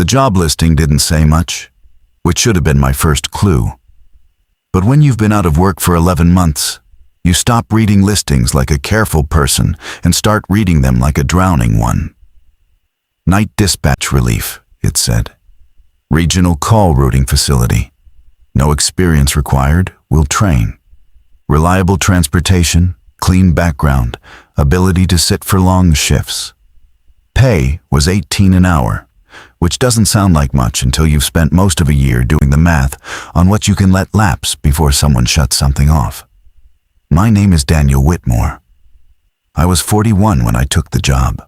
The job listing didn't say much, which should have been my first clue. But when you've been out of work for 11 months, you stop reading listings like a careful person and start reading them like a drowning one. Night dispatch relief, it said. Regional call routing facility. No experience required, we'll train. Reliable transportation, clean background, ability to sit for long shifts. Pay was $18 an hour, which doesn't sound like much until you've spent most of a year doing the math on what you can let lapse before someone shuts something off. My name is Daniel Whitmore. I was 41 when I took the job,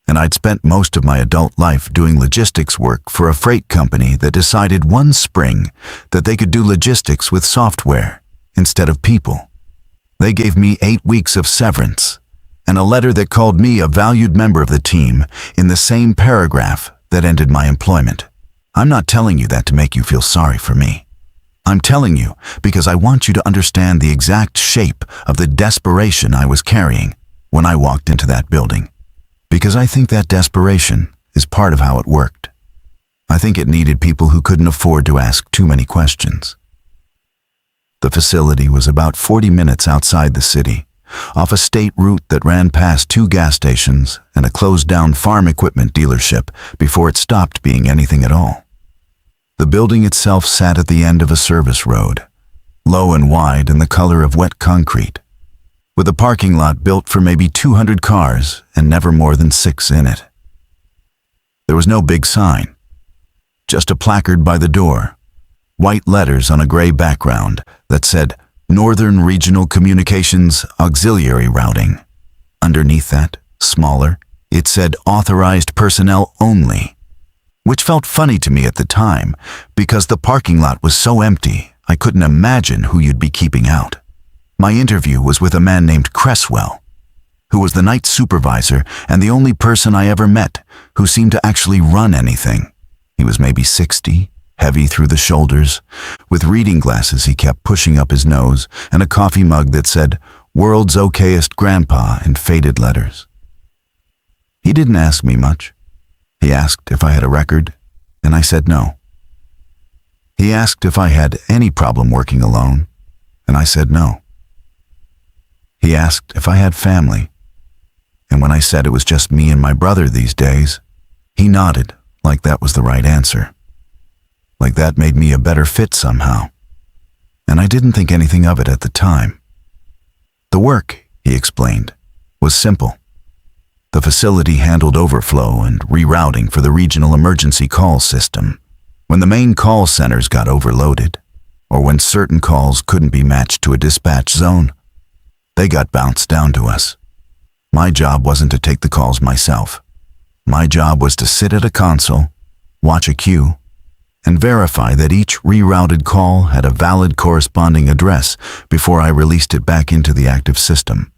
and I'd spent most of my adult life doing logistics work for a freight company that decided one spring that they could do logistics with software instead of people. They gave me 8 weeks of severance and a letter that called me a valued member of the team in the same paragraph that ended my employment. I'm not telling you that to make you feel sorry for me. I'm telling you because I want you to understand the exact shape of the desperation I was carrying when I walked into that building. Because I think that desperation is part of how it worked. I think it needed people who couldn't afford to ask too many questions. The facility was about 40 minutes outside the city, off a state route that ran past 2 gas stations and a closed-down farm equipment dealership before it stopped being anything at all. The building itself sat at the end of a service road, low and wide and the color of wet concrete, with a parking lot built for maybe 200 cars and never more than 6 in it. There was no big sign, just a placard by the door, white letters on a gray background that said Northern Regional Communications Auxiliary Routing. Underneath that, smaller, it said Authorized Personnel Only, which felt funny to me at the time because the parking lot was so empty I couldn't imagine who you'd be keeping out. My interview was with a man named Cresswell, who was the night supervisor and the only person I ever met who seemed to actually run anything. He was maybe 60, heavy through the shoulders, with reading glasses he kept pushing up his nose and a coffee mug that said, "World's Okayest Grandpa" in faded letters. He didn't ask me much. He asked if I had a record, and I said no. He asked if I had any problem working alone, and I said no. He asked if I had family, and when I said it was just me and my brother these days, he nodded like that was the right answer. Like that made me a better fit somehow, and I didn't think anything of it at the time. The work, he explained, was simple. The facility handled overflow and rerouting for the regional emergency call system. When the main call centers got overloaded, or when certain calls couldn't be matched to a dispatch zone, they got bounced down to us. My job wasn't to take the calls myself. My job was to sit at a console, watch a queue, and verify that each rerouted call had a valid corresponding address before I released it back into the active system.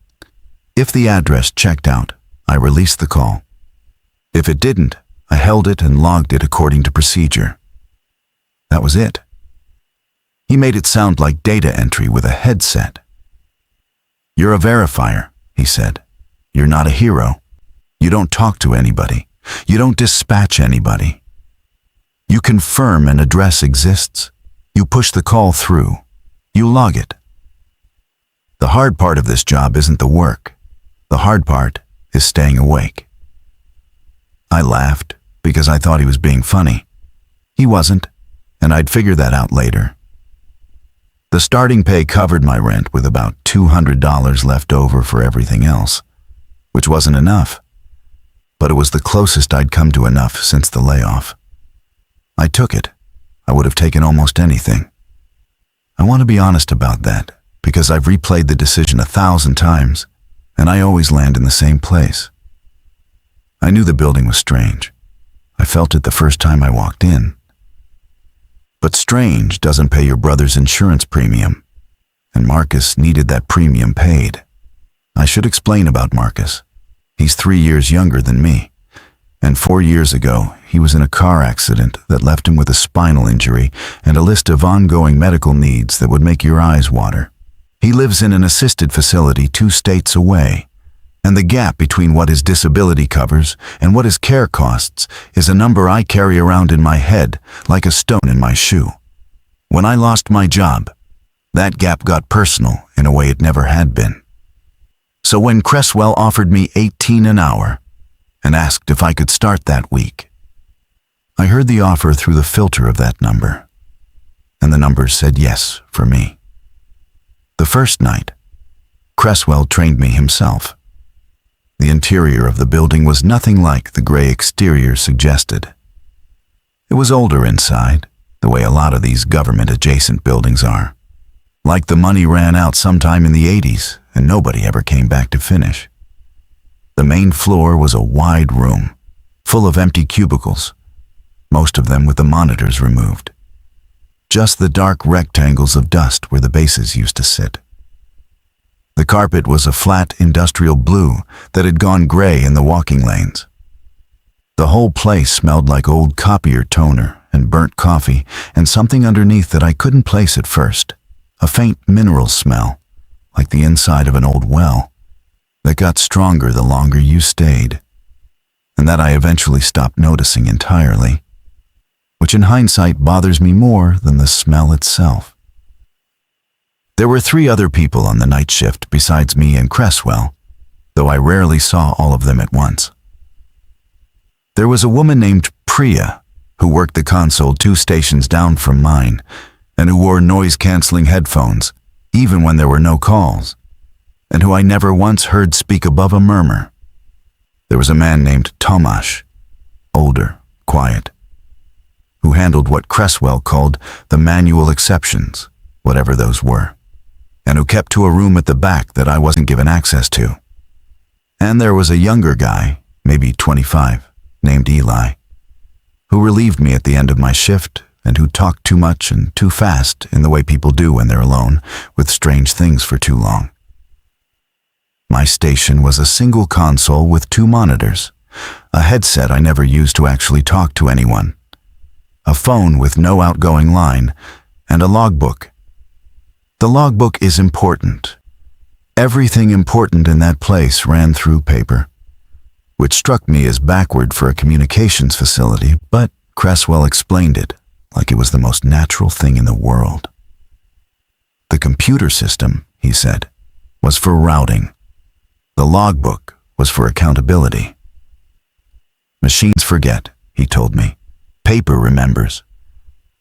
If the address checked out, I released the call. If it didn't, I held it and logged it according to procedure. That was it. He made it sound like data entry with a headset. "You're a verifier," he said. "You're not a hero. You don't talk to anybody. You don't dispatch anybody. You confirm an address exists. You push the call through. You log it. The hard part of this job isn't the work. The hard part is staying awake." I laughed because I thought he was being funny. He wasn't, and I'd figure that out later. The starting pay covered my rent with about $200 left over for everything else, which wasn't enough, but it was the closest I'd come to enough since the layoff. I took it. I would have taken almost anything. I want to be honest about that because I've replayed the decision 1,000 times, and I always land in the same place. I knew the building was strange. I felt it the first time I walked in. But strange doesn't pay your brother's insurance premium, and Marcus needed that premium paid. I should explain about Marcus. He's 3 years younger than me, and 4 years ago, he was in a car accident that left him with a spinal injury and a list of ongoing medical needs that would make your eyes water. He lives in an assisted facility 2 states away, And the gap between what his disability covers and what his care costs is a number I carry around in my head like a stone in my shoe. When I lost my job, that gap got personal in a way it never had been. So when Cresswell offered me $18 an hour and asked if I could start that week, I heard the offer through the filter of that number, and the numbers said yes for me. The first night, Cresswell trained me himself. The interior of the building was nothing like the gray exterior suggested. It was older inside, the way a lot of these government-adjacent buildings are. Like the money ran out sometime in the 80s and nobody ever came back to finish. The main floor was a wide room, full of empty cubicles, most of them with the monitors removed. Just the dark rectangles of dust where the bases used to sit. The carpet was a flat industrial blue that had gone gray in the walking lanes. The whole place smelled like old copier toner and burnt coffee and something underneath that I couldn't place at first, a faint mineral smell, like the inside of an old well, that got stronger the longer you stayed, and that I eventually stopped noticing entirely, which in hindsight bothers me more than the smell itself. There were 3 other people on the night shift besides me and Cresswell, though I rarely saw all of them at once. There was a woman named Priya, who worked the console 2 stations down from mine, and who wore noise-canceling headphones, even when there were no calls, and who I never once heard speak above a murmur. There was a man named Tomasz, older, quiet, who handled what Cresswell called the manual exceptions, whatever those were, and who kept to a room at the back that I wasn't given access to. And there was a younger guy, maybe 25, named Eli, who relieved me at the end of my shift and who talked too much and too fast in the way people do when they're alone with strange things for too long. My station was a single console with 2 monitors, a headset I never used to actually talk to anyone, a phone with no outgoing line, and a logbook. The logbook is important. Everything important in that place ran through paper, which struck me as backward for a communications facility, but Cresswell explained it like it was the most natural thing in the world. The computer system, he said, was for routing. The logbook was for accountability. Machines forget, he told me. Paper remembers.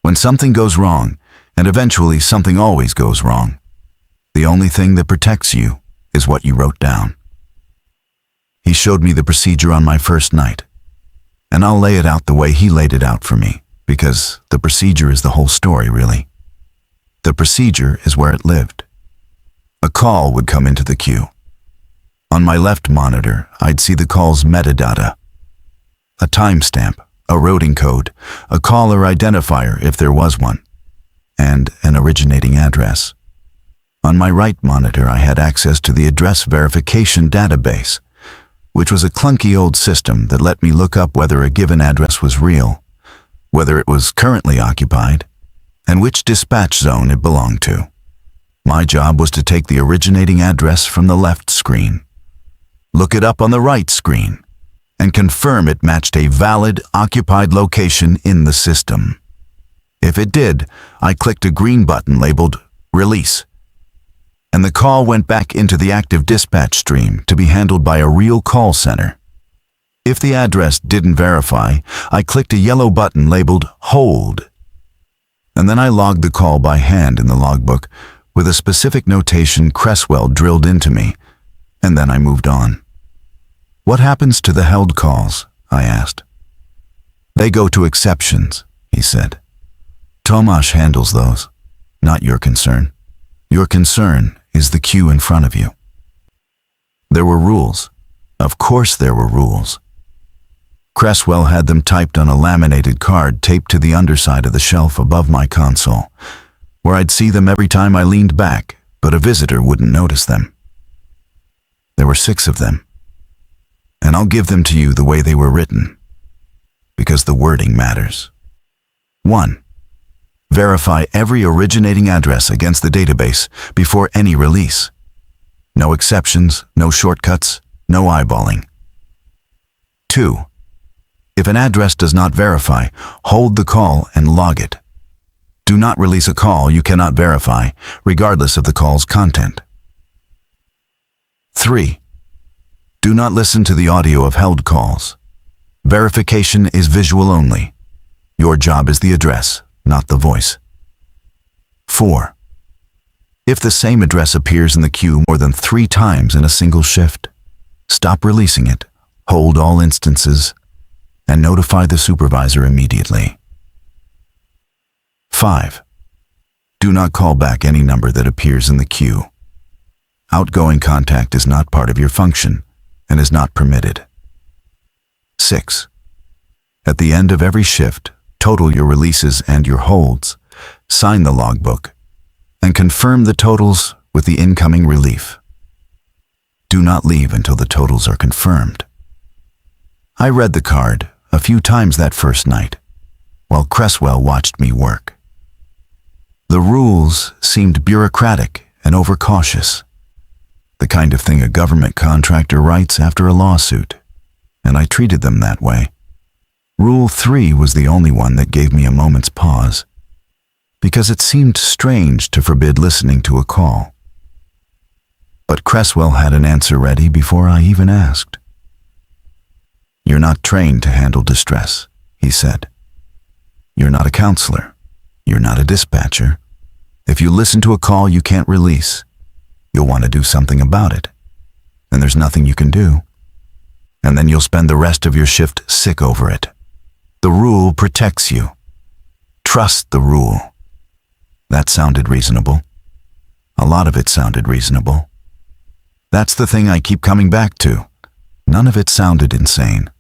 When something goes wrong, and eventually something always goes wrong, the only thing that protects you is what you wrote down. He showed me the procedure on my first night, and I'll lay it out the way he laid it out for me, because the procedure is the whole story, really. The procedure is where it lived. A call would come into the queue. On my left monitor, I'd see the call's metadata, a timestamp, a routing code, a caller identifier if there was one, and an originating address. On my right monitor, I had access to the address verification database, which was a clunky old system that let me look up whether a given address was real, whether it was currently occupied, and which dispatch zone it belonged to. My job was to take the originating address from the left screen, look it up on the right screen, and confirm it matched a valid occupied location in the system. If it did, I clicked a green button labeled Release, and the call went back into the active dispatch stream to be handled by a real call center. If the address didn't verify, I clicked a yellow button labeled Hold, and then I logged the call by hand in the logbook with a specific notation Cresswell drilled into me, and then I moved on. What happens to the held calls? I asked. They go to exceptions, he said. Tomasz handles those, not your concern. Your concern is the queue in front of you. There were rules. Of course there were rules. Cresswell had them typed on a laminated card taped to the underside of the shelf above my console, where I'd see them every time I leaned back, but a visitor wouldn't notice them. There were 6 of them, and I'll give them to you the way they were written, because the wording matters. 1. Verify every originating address against the database before any release. No exceptions, no shortcuts, No eyeballing. 2. If an address does not verify, hold the call and log it. Do not release a call you cannot verify, regardless of the call's content. 3. Do not listen to the audio of held calls. Verification is visual only. Your job is the address, not the voice. 4. If the same address appears in the queue more than 3 times in a single shift, stop releasing it, hold all instances, and notify the supervisor immediately. 5. Do not call back any number that appears in the queue. Outgoing contact is not part of your function and is not permitted. 6. At the end of every shift, total your releases and your holds, sign the logbook, and confirm the totals with the incoming relief. Do not leave until the totals are confirmed. I read the card a few times that first night, while Cresswell watched me work. The rules seemed bureaucratic and overcautious, the kind of thing a government contractor writes after a lawsuit, and I treated them that way. Rule 3 was the only one that gave me a moment's pause, because it seemed strange to forbid listening to a call. But Cresswell had an answer ready before I even asked. "You're not trained to handle distress," he said. "You're not a counselor. You're not a dispatcher. If you listen to a call you can't release, you'll want to do something about it, and there's nothing you can do. And then you'll spend the rest of your shift sick over it. The rule protects you. Trust the rule." That sounded reasonable. A lot of it sounded reasonable. That's the thing I keep coming back to. None of it sounded insane.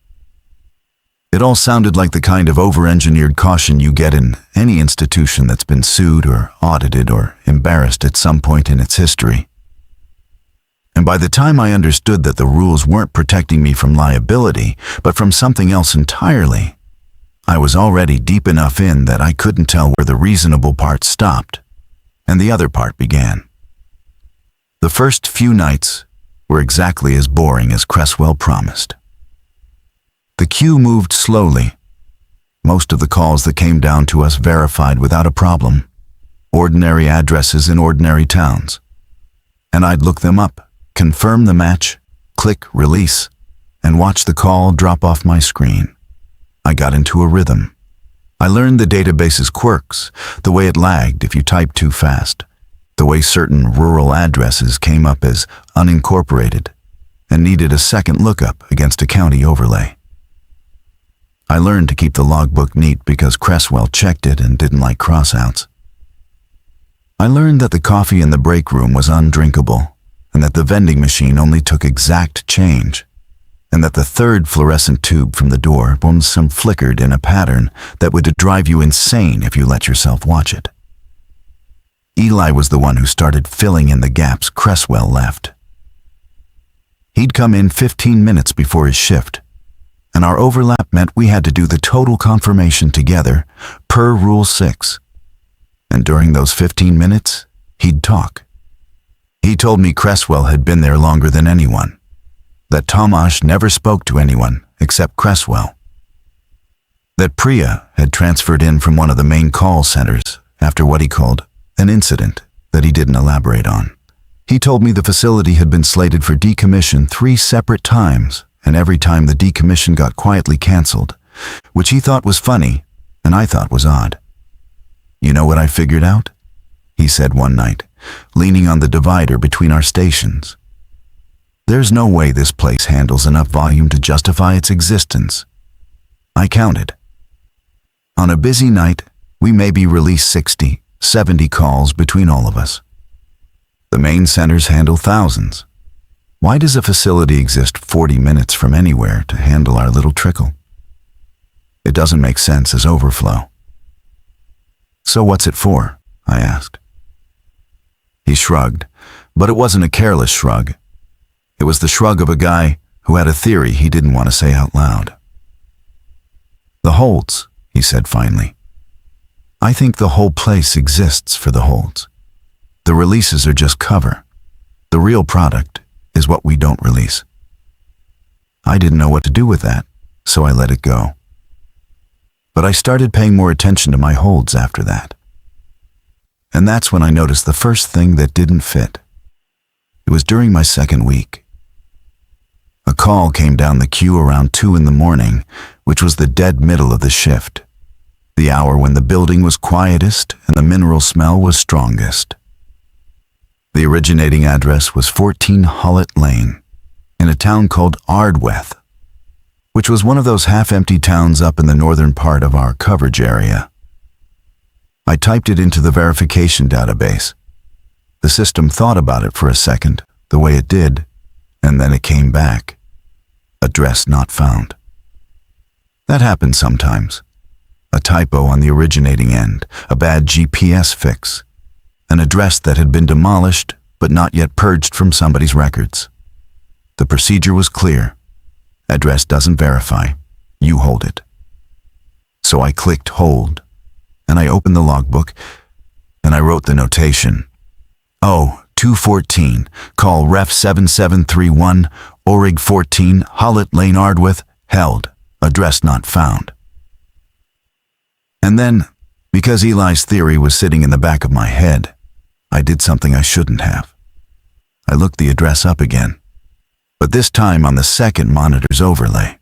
It all sounded like the kind of over-engineered caution you get in any institution that's been sued or audited or embarrassed at some point in its history. And by the time I understood that the rules weren't protecting me from liability, but from something else entirely, I was already deep enough in that I couldn't tell where the reasonable part stopped and the other part began. The first few nights were exactly as boring as Cresswell promised. The queue moved slowly. Most of the calls that came down to us verified without a problem. Ordinary addresses in ordinary towns. And I'd look them up, confirm the match, click release, and watch the call drop off my screen. I got into a rhythm. I learned the database's quirks, the way it lagged if you typed too fast, the way certain rural addresses came up as unincorporated and needed a second lookup against a county overlay. I learned to keep the logbook neat because Cresswell checked it and didn't like crossouts. I learned that the coffee in the break room was undrinkable, and that the vending machine only took exact change, and that the third fluorescent tube from the door some flickered in a pattern that would drive you insane if you let yourself watch it. Eli was the one who started filling in the gaps Cresswell left. He'd come in 15 minutes before his shift, and our overlap meant we had to do the total confirmation together, per Rule 6. And during those 15 minutes, he'd talk. He told me Cresswell had been there longer than anyone, that Tomasz never spoke to anyone except Cresswell, that Priya had transferred in from one of the main call centers after what he called an incident that he didn't elaborate on. He told me the facility had been slated for decommission 3 separate times, and every time the decommission got quietly canceled, which he thought was funny and I thought was odd. "You know what I figured out?" he said one night, leaning on the divider between our stations. "There's no way this place handles enough volume to justify its existence." I counted. On a busy night, we maybe release 60, 70 calls between all of us. The main centers handle thousands. Why does a facility exist 40 minutes from anywhere to handle our little trickle? It doesn't make sense as overflow. "So what's it for?" I asked. He shrugged, but it wasn't a careless shrug. It was the shrug of a guy who had a theory he didn't want to say out loud. "The holds," he said finally. "I think the whole place exists for the holds. The releases are just cover. The real product is what we don't release." I didn't know what to do with that, so I let it go. But I started paying more attention to my holds after that. And that's when I noticed the first thing that didn't fit. It was during my second week. A call came down the queue around 2 in the morning, which was the dead middle of the shift, the hour when the building was quietest and the mineral smell was strongest. The originating address was 14 Hollet Lane, in a town called Ardweth, which was one of those half-empty towns up in the northern part of our coverage area. I typed it into the verification database. The system thought about it for a second, the way it did, and then it came back. Address not found. That happens sometimes. A typo on the originating end, a bad GPS fix, an address that had been demolished but not yet purged from somebody's records. The procedure was clear. Address doesn't verify. You hold it. So I clicked hold, and I opened the logbook, and I wrote the notation. Oh, 214, call ref 7731, Orig 14, Hollet Lane Ardweth, held, address not found. And then, because Eli's theory was sitting in the back of my head, I did something I shouldn't have. I looked the address up again, but this time on the second monitor's overlay.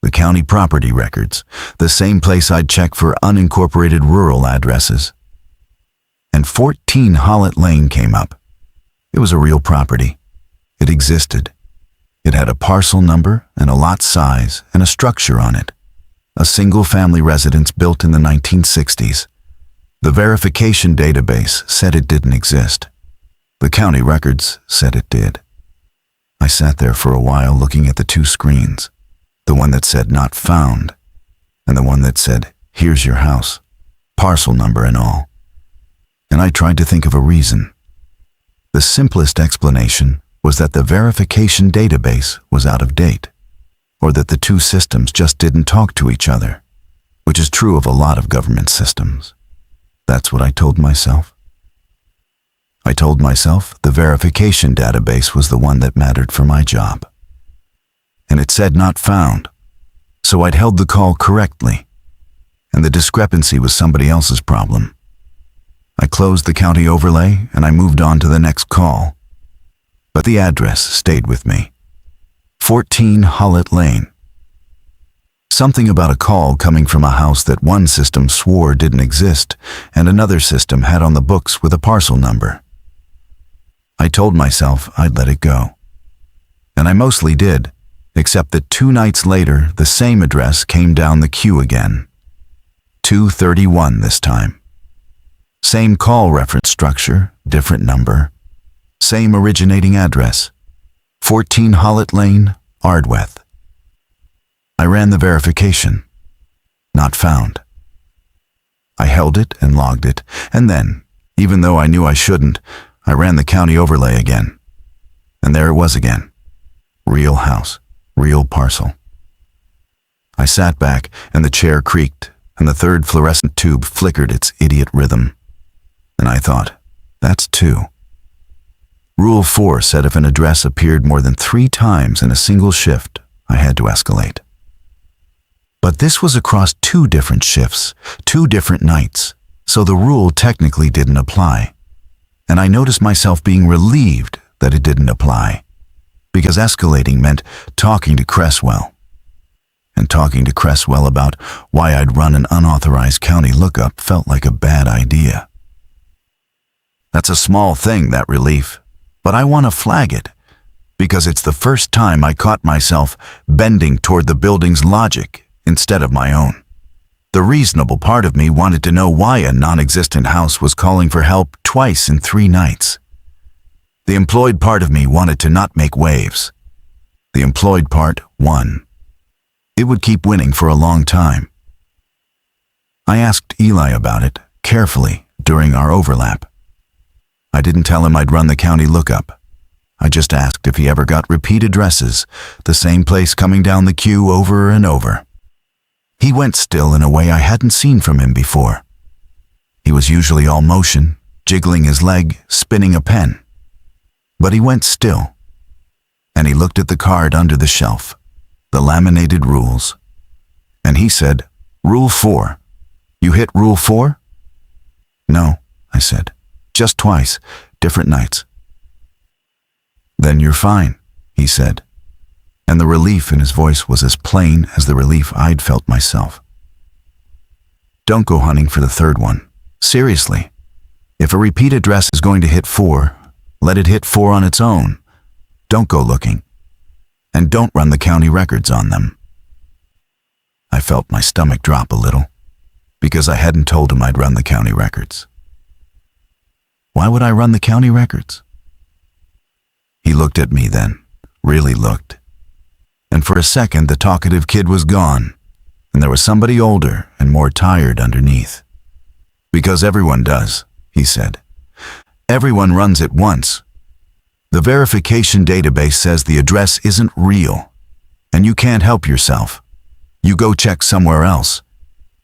The county property records, the same place I'd check for unincorporated rural addresses. And 14 Hollet Lane came up. It was a real property. It existed. It had a parcel number and a lot size and a structure on it. A single-family residence built in the 1960s. The verification database said it didn't exist. The county records said it did. I sat there for a while looking at the two screens, the one that said not found, and the one that said, here's your house, parcel number and all. And I tried to think of a reason. The simplest explanation was that the verification database was out of date, or that the two systems just didn't talk to each other, which is true of a lot of government systems. That's what I told myself. I told myself the verification database was the one that mattered for my job. And it said not found, so I'd held the call correctly, and the discrepancy was somebody else's problem. I closed the county overlay and I moved on to the next call. But the address stayed with me. 14 Hollet Lane. Something about a call coming from a house that one system swore didn't exist and another system had on the books with a parcel number. I told myself I'd let it go. And I mostly did, except that 2 nights later the same address came down the queue again. 231 this time. Same call reference structure, different number. Same originating address. 14 Hollet Lane, Ardweth. I ran the verification. Not found. I held it and logged it, and then, even though I knew I shouldn't, I ran the county overlay again. And there it was again. Real house, real parcel. I sat back, and the chair creaked, and the third fluorescent tube flickered its idiot rhythm. And I thought, that's 2. Rule 4 said if an address appeared more than 3 times in a single shift, I had to escalate. But this was across 2 different shifts, 2 different nights, so the rule technically didn't apply. And I noticed myself being relieved that it didn't apply, because escalating meant talking to Cresswell. And talking to Cresswell about why I'd run an unauthorized county lookup felt like a bad idea. That's a small thing, that relief, but I want to flag it, because it's the first time I caught myself bending toward the building's logic instead of my own. The reasonable part of me wanted to know why a non-existent house was calling for help twice in 3 nights. The employed part of me wanted to not make waves. The employed part won. It would keep winning for a long time. I asked Eli about it, carefully, during our overlap. I didn't tell him I'd run the county lookup. I just asked if he ever got repeat addresses, the same place coming down the queue over and over. He went still in a way I hadn't seen from him before. He was usually all motion, jiggling his leg, spinning a pen. But he went still, and he looked at the card under the shelf, the laminated rules. And he said, "Rule 4. You hit Rule 4? "No," I said. "Just twice, different nights." "Then you're fine," he said. And the relief in his voice was as plain as the relief I'd felt myself. "Don't go hunting for the third one. Seriously. If a repeat address is going to hit 4, let it hit 4 on its own. Don't go looking. And don't run the county records on them." I felt my stomach drop a little, because I hadn't told him I'd run the county records. Why would I run the county records? He looked at me then, really looked. And for a second the talkative kid was gone, and there was somebody older and more tired underneath. "Because everyone does," he said. "Everyone runs it once. The verification database says the address isn't real, and you can't help yourself. You go check somewhere else,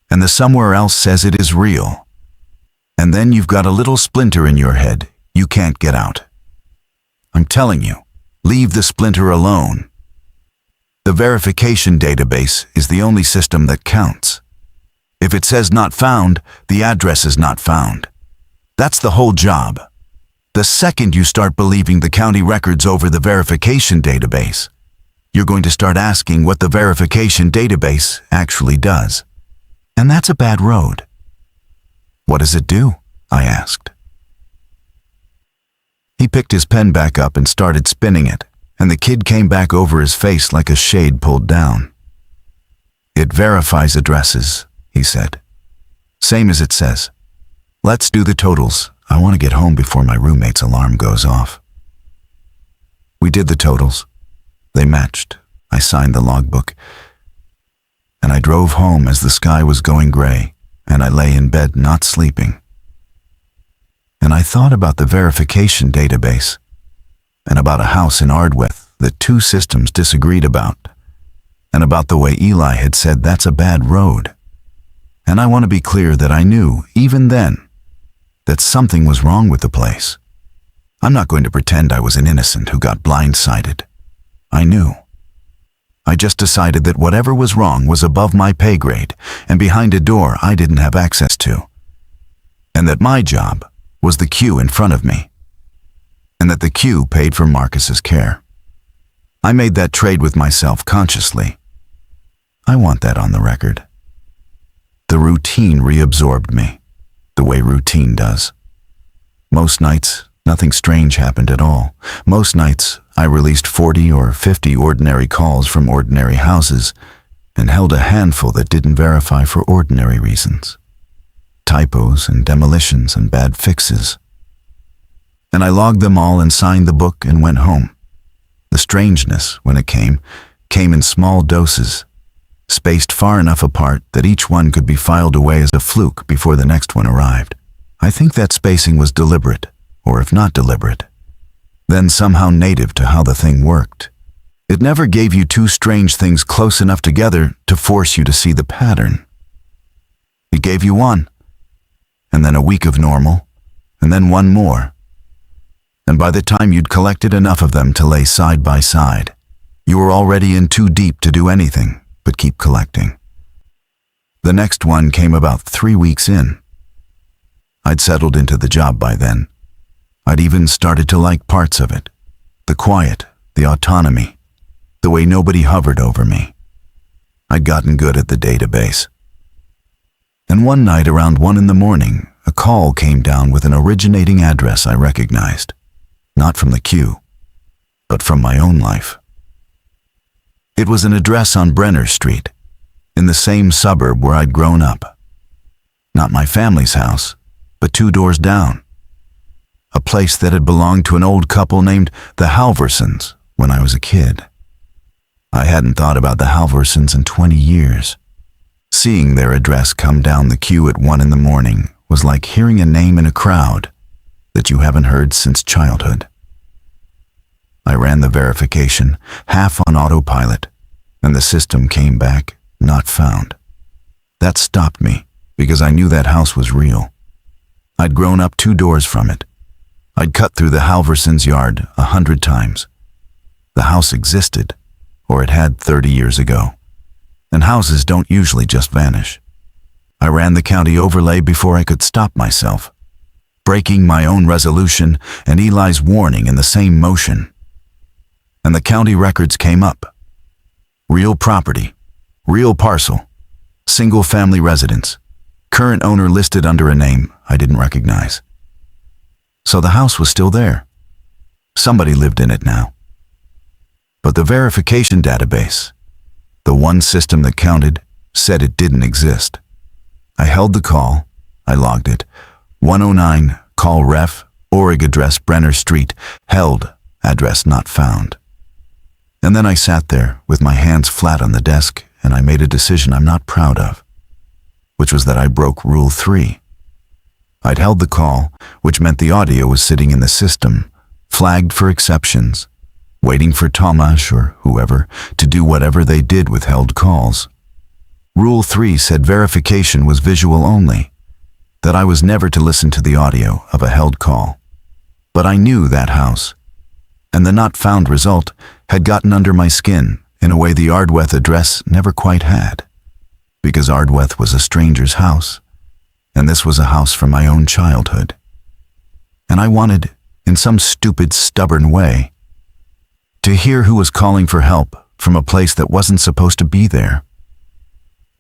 and the somewhere else says it is real. And then you've got a little splinter in your head you can't get out. I'm telling you, leave the splinter alone. The verification database is the only system that counts. If it says not found, the address is not found. That's the whole job. The second you start believing the county records over the verification database, you're going to start asking what the verification database actually does. And that's a bad road." "What does it do?" I asked. He picked his pen back up and started spinning it, and the kid came back over his face like a shade pulled down. "It verifies addresses," he said. "Same as it says. Let's do the totals. I want to get home before my roommate's alarm goes off." We did the totals. They matched. I signed the logbook. And I drove home as the sky was going gray, and I lay in bed not sleeping. And I thought about the verification database, and about a house in Ardwith that 2 systems disagreed about, and about the way Eli had said that's a bad road. And I want to be clear that I knew, even then, that something was wrong with the place. I'm not going to pretend I was an innocent who got blindsided. I knew. I just decided that whatever was wrong was above my pay grade and behind a door I didn't have access to. And that my job was the queue in front of me. And that the queue paid for Marcus's care. I made that trade with myself consciously. I want that on the record. The routine reabsorbed me, the way routine does. Most nights, nothing strange happened at all. Most nights, I released 40 or 50 ordinary calls from ordinary houses and held a handful that didn't verify for ordinary reasons. Typos and demolitions and bad fixes. And I logged them all and signed the book and went home. The strangeness, when it came in small doses, spaced far enough apart that each one could be filed away as a fluke before the next one arrived. I think that spacing was deliberate, or if not deliberate, then somehow native to how the thing worked. It never gave you 2 strange things close enough together to force you to see the pattern. It gave you one, and then a week of normal, and then one more. And by the time you'd collected enough of them to lay side by side, you were already in too deep to do anything but keep collecting. The next one came about 3 weeks in. I'd settled into the job by then. I'd even started to like parts of it. The quiet, the autonomy, the way nobody hovered over me. I'd gotten good at the database. And one night around 1 in the morning, a call came down with an originating address I recognized. Not from the queue, but from my own life. It was an address on Brenner Street, in the same suburb where I'd grown up. Not my family's house, but 2 doors down. A place that had belonged to an old couple named the Halversons when I was a kid. I hadn't thought about the Halversons in 20 years. Seeing their address come down the queue at 1 in the morning was like hearing a name in a crowd that you haven't heard since childhood. I ran the verification, half on autopilot, and the system came back, not found. That stopped me, because I knew that house was real. I'd grown up 2 doors from it. I'd cut through the Halversons' yard 100 times. The house existed, or it had 30 years ago. And houses don't usually just vanish. I ran the county overlay before I could stop myself, breaking my own resolution and Eli's warning in the same motion. And the county records came up. Real property, real parcel, single-family residence, current owner listed under a name I didn't recognize. So the house was still there. Somebody lived in it now. But the verification database, the one system that counted, said it didn't exist. I held the call. I logged it. 109, call ref, org address Brenner Street, held, address not found. And then I sat there with my hands flat on the desk and I made a decision I'm not proud of, which was that I broke Rule 3. I'd held the call, which meant the audio was sitting in the system, flagged for exceptions, waiting for Tomasz or whoever to do whatever they did with held calls. Rule 3 said verification was visual only, that I was never to listen to the audio of a held call. But I knew that house, and the not found result had gotten under my skin in a way the Ardweth address never quite had, because Ardweth was a stranger's house, and this was a house from my own childhood. And I wanted, in some stupid, stubborn way, to hear who was calling for help from a place that wasn't supposed to be there.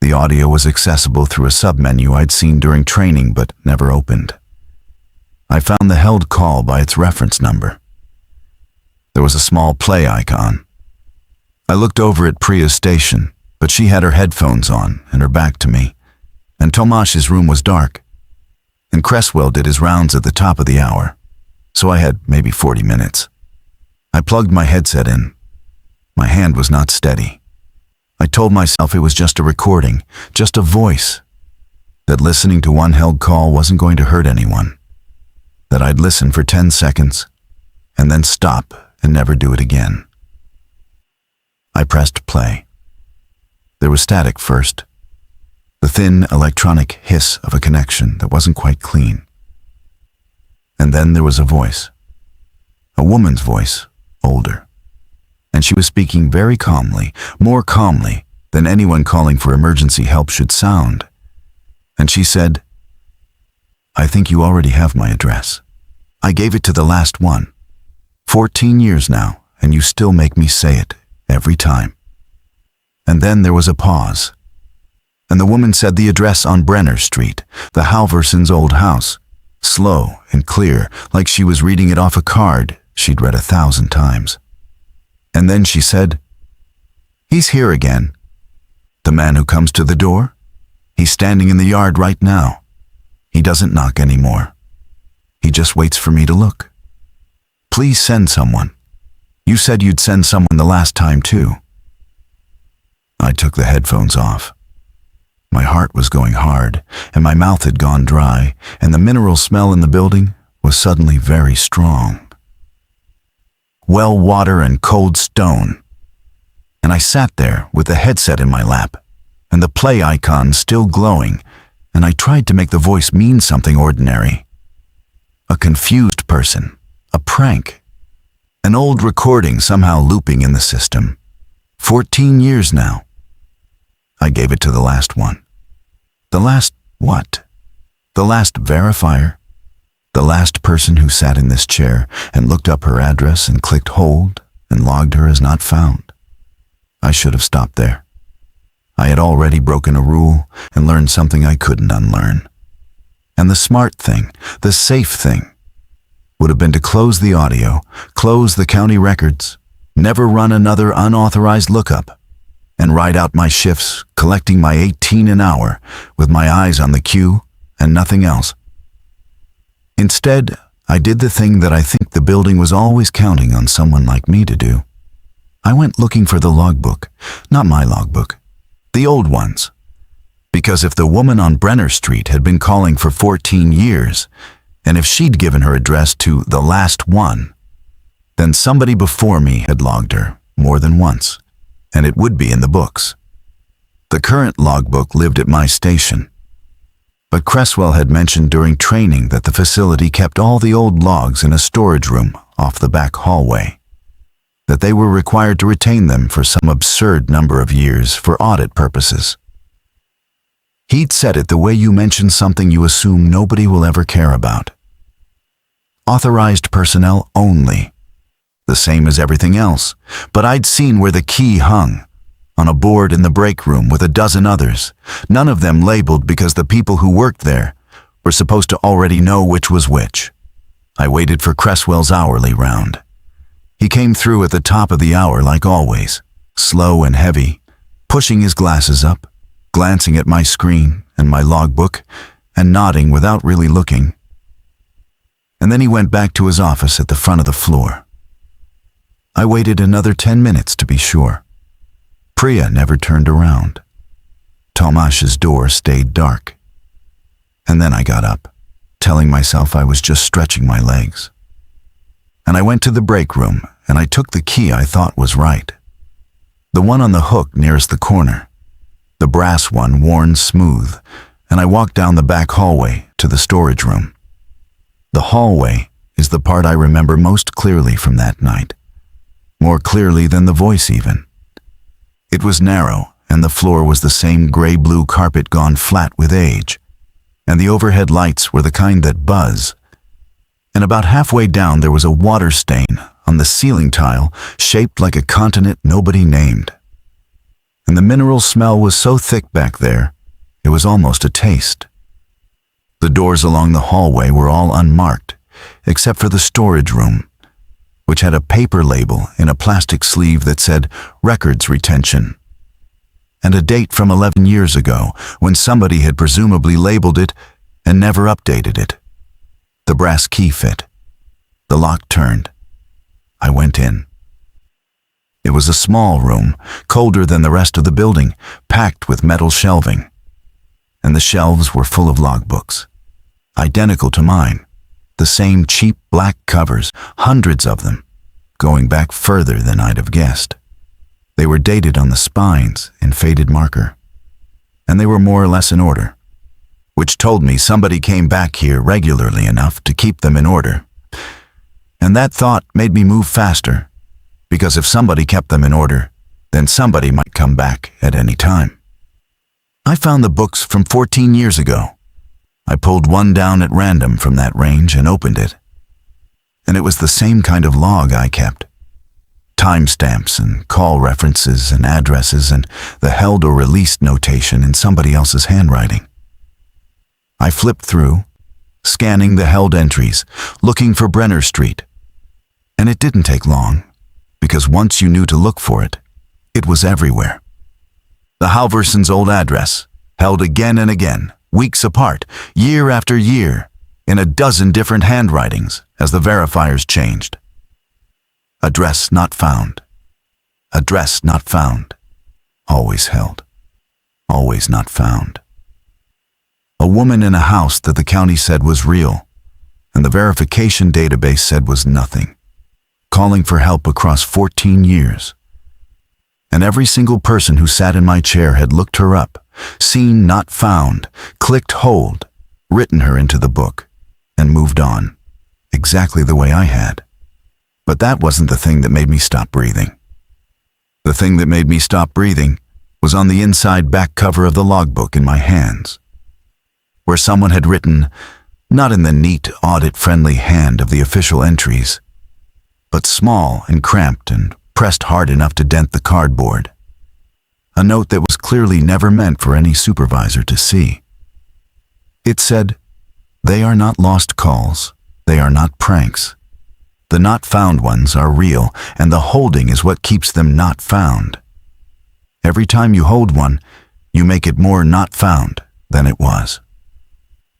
The audio was accessible through a submenu I'd seen during training but never opened. I found the held call by its reference number. There was a small play icon. I looked over at Priya's station, but she had her headphones on and her back to me, and Tomasz's room was dark, and Cresswell did his rounds at the top of the hour, so I had maybe 40 minutes. I plugged my headset in. My hand was not steady. I told myself it was just a recording, just a voice, that listening to one held call wasn't going to hurt anyone, that I'd listen for 10 seconds and then stop and never do it again. I pressed play. There was static first, the thin electronic hiss of a connection that wasn't quite clean. And then there was a voice, a woman's voice, older. And she was speaking very calmly, more calmly than anyone calling for emergency help should sound. And she said, "I think you already have my address. I gave it to the last one. 14 years now, and you still make me say it every time." And then there was a pause. And the woman said the address on Brenner Street, the Halversons' old house, slow and clear, like she was reading it off a card she'd read 1,000 times. And then she said, "He's here again. The man who comes to the door? He's standing in the yard right now. He doesn't knock anymore. He just waits for me to look. Please send someone. You said you'd send someone the last time too." I took the headphones off. My heart was going hard, and my mouth had gone dry, and the mineral smell in the building was suddenly very strong. Well water and cold stone. And I sat there with the headset in my lap, and the play icon still glowing, and I tried to make the voice mean something ordinary. A confused person, a prank, an old recording somehow looping in the system. 14 years now. I gave it to the last one. The last what? The last verifier? The last person who sat in this chair and looked up her address and clicked hold and logged her as not found. I should have stopped there. I had already broken a rule and learned something I couldn't unlearn. And the smart thing, the safe thing, would have been to close the audio, close the county records, never run another unauthorized lookup, and ride out my shifts, collecting my 18 an hour with my eyes on the queue and nothing else. Instead, I did the thing that I think the building was always counting on someone like me to do. I went looking for the logbook, not my logbook, the old ones. Because if the woman on Brenner Street had been calling for 14 years, and if she'd given her address to the last one, then somebody before me had logged her more than once, and it would be in the books. The current logbook lived at my station, but Cresswell had mentioned during training that the facility kept all the old logs in a storage room off the back hallway. that they were required to retain them for some absurd number of years for audit purposes. He'd said it the way you mention something you assume nobody will ever care about. Authorized personnel only. The same as everything else, but I'd seen where the key hung, on a board in the break room with a dozen others, none of them labeled because the people who worked there were supposed to already know which was which. I waited for Cresswell's hourly round. He came through at the top of the hour like always, slow and heavy, pushing his glasses up, glancing at my screen and my logbook, and nodding without really looking. And then he went back to his office at the front of the floor. I waited another 10 minutes to be sure. Priya never turned around. Tomash's door stayed dark. And then I got up, telling myself I was just stretching my legs. And I went to the break room and I took the key I thought was right. The one on the hook nearest the corner. The brass one worn smooth, and I walked down the back hallway to the storage room. The hallway is the part I remember most clearly from that night. More clearly than the voice even. It was narrow, and the floor was the same gray-blue carpet gone flat with age, and the overhead lights were the kind that buzz. And about halfway down there was a water stain on the ceiling tile shaped like a continent nobody named. And the mineral smell was so thick back there, it was almost a taste. The doors along the hallway were all unmarked, except for the storage room, which had a paper label in a plastic sleeve that said records retention, and a date from 11 years ago when somebody had presumably labeled it and never updated it. The brass key fit. The lock turned. I went in. It was a small room, colder than the rest of the building, packed with metal shelving. And the shelves were full of logbooks, identical to mine. The same cheap black covers, hundreds of them, going back further than I'd have guessed. They were dated on the spines in faded marker, and they were more or less in order, which told me somebody came back here regularly enough to keep them in order. And that thought made me move faster, because if somebody kept them in order, then somebody might come back at any time. I found the books from 14 years ago. I pulled one down at random from that range and opened it. And it was the same kind of log I kept. Timestamps and call references and addresses and the held or released notation in somebody else's handwriting. I flipped through, scanning the held entries, looking for Brenner Street. And it didn't take long, because once you knew to look for it, it was everywhere. The Halversons' old address, held again and again, weeks apart, year after year, in a dozen different handwritings as the verifiers changed. Address not found. Address not found. Always held. Always not found. A woman in a house that the county said was real, and the verification database said was nothing, calling for help across 14 years. And every single person who sat in my chair had looked her up, seen not found, clicked hold, written her into the book, and moved on, exactly the way I had. But that wasn't the thing that made me stop breathing. The thing that made me stop breathing was on the inside back cover of the logbook in my hands, where someone had written, not in the neat, audit-friendly hand of the official entries, but small and cramped and pressed hard enough to dent the cardboard, a note that was clearly never meant for any supervisor to see. It said, "They are not lost calls, they are not pranks. The not found ones are real, and the holding is what keeps them not found. Every time you hold one, you make it more not found than it was.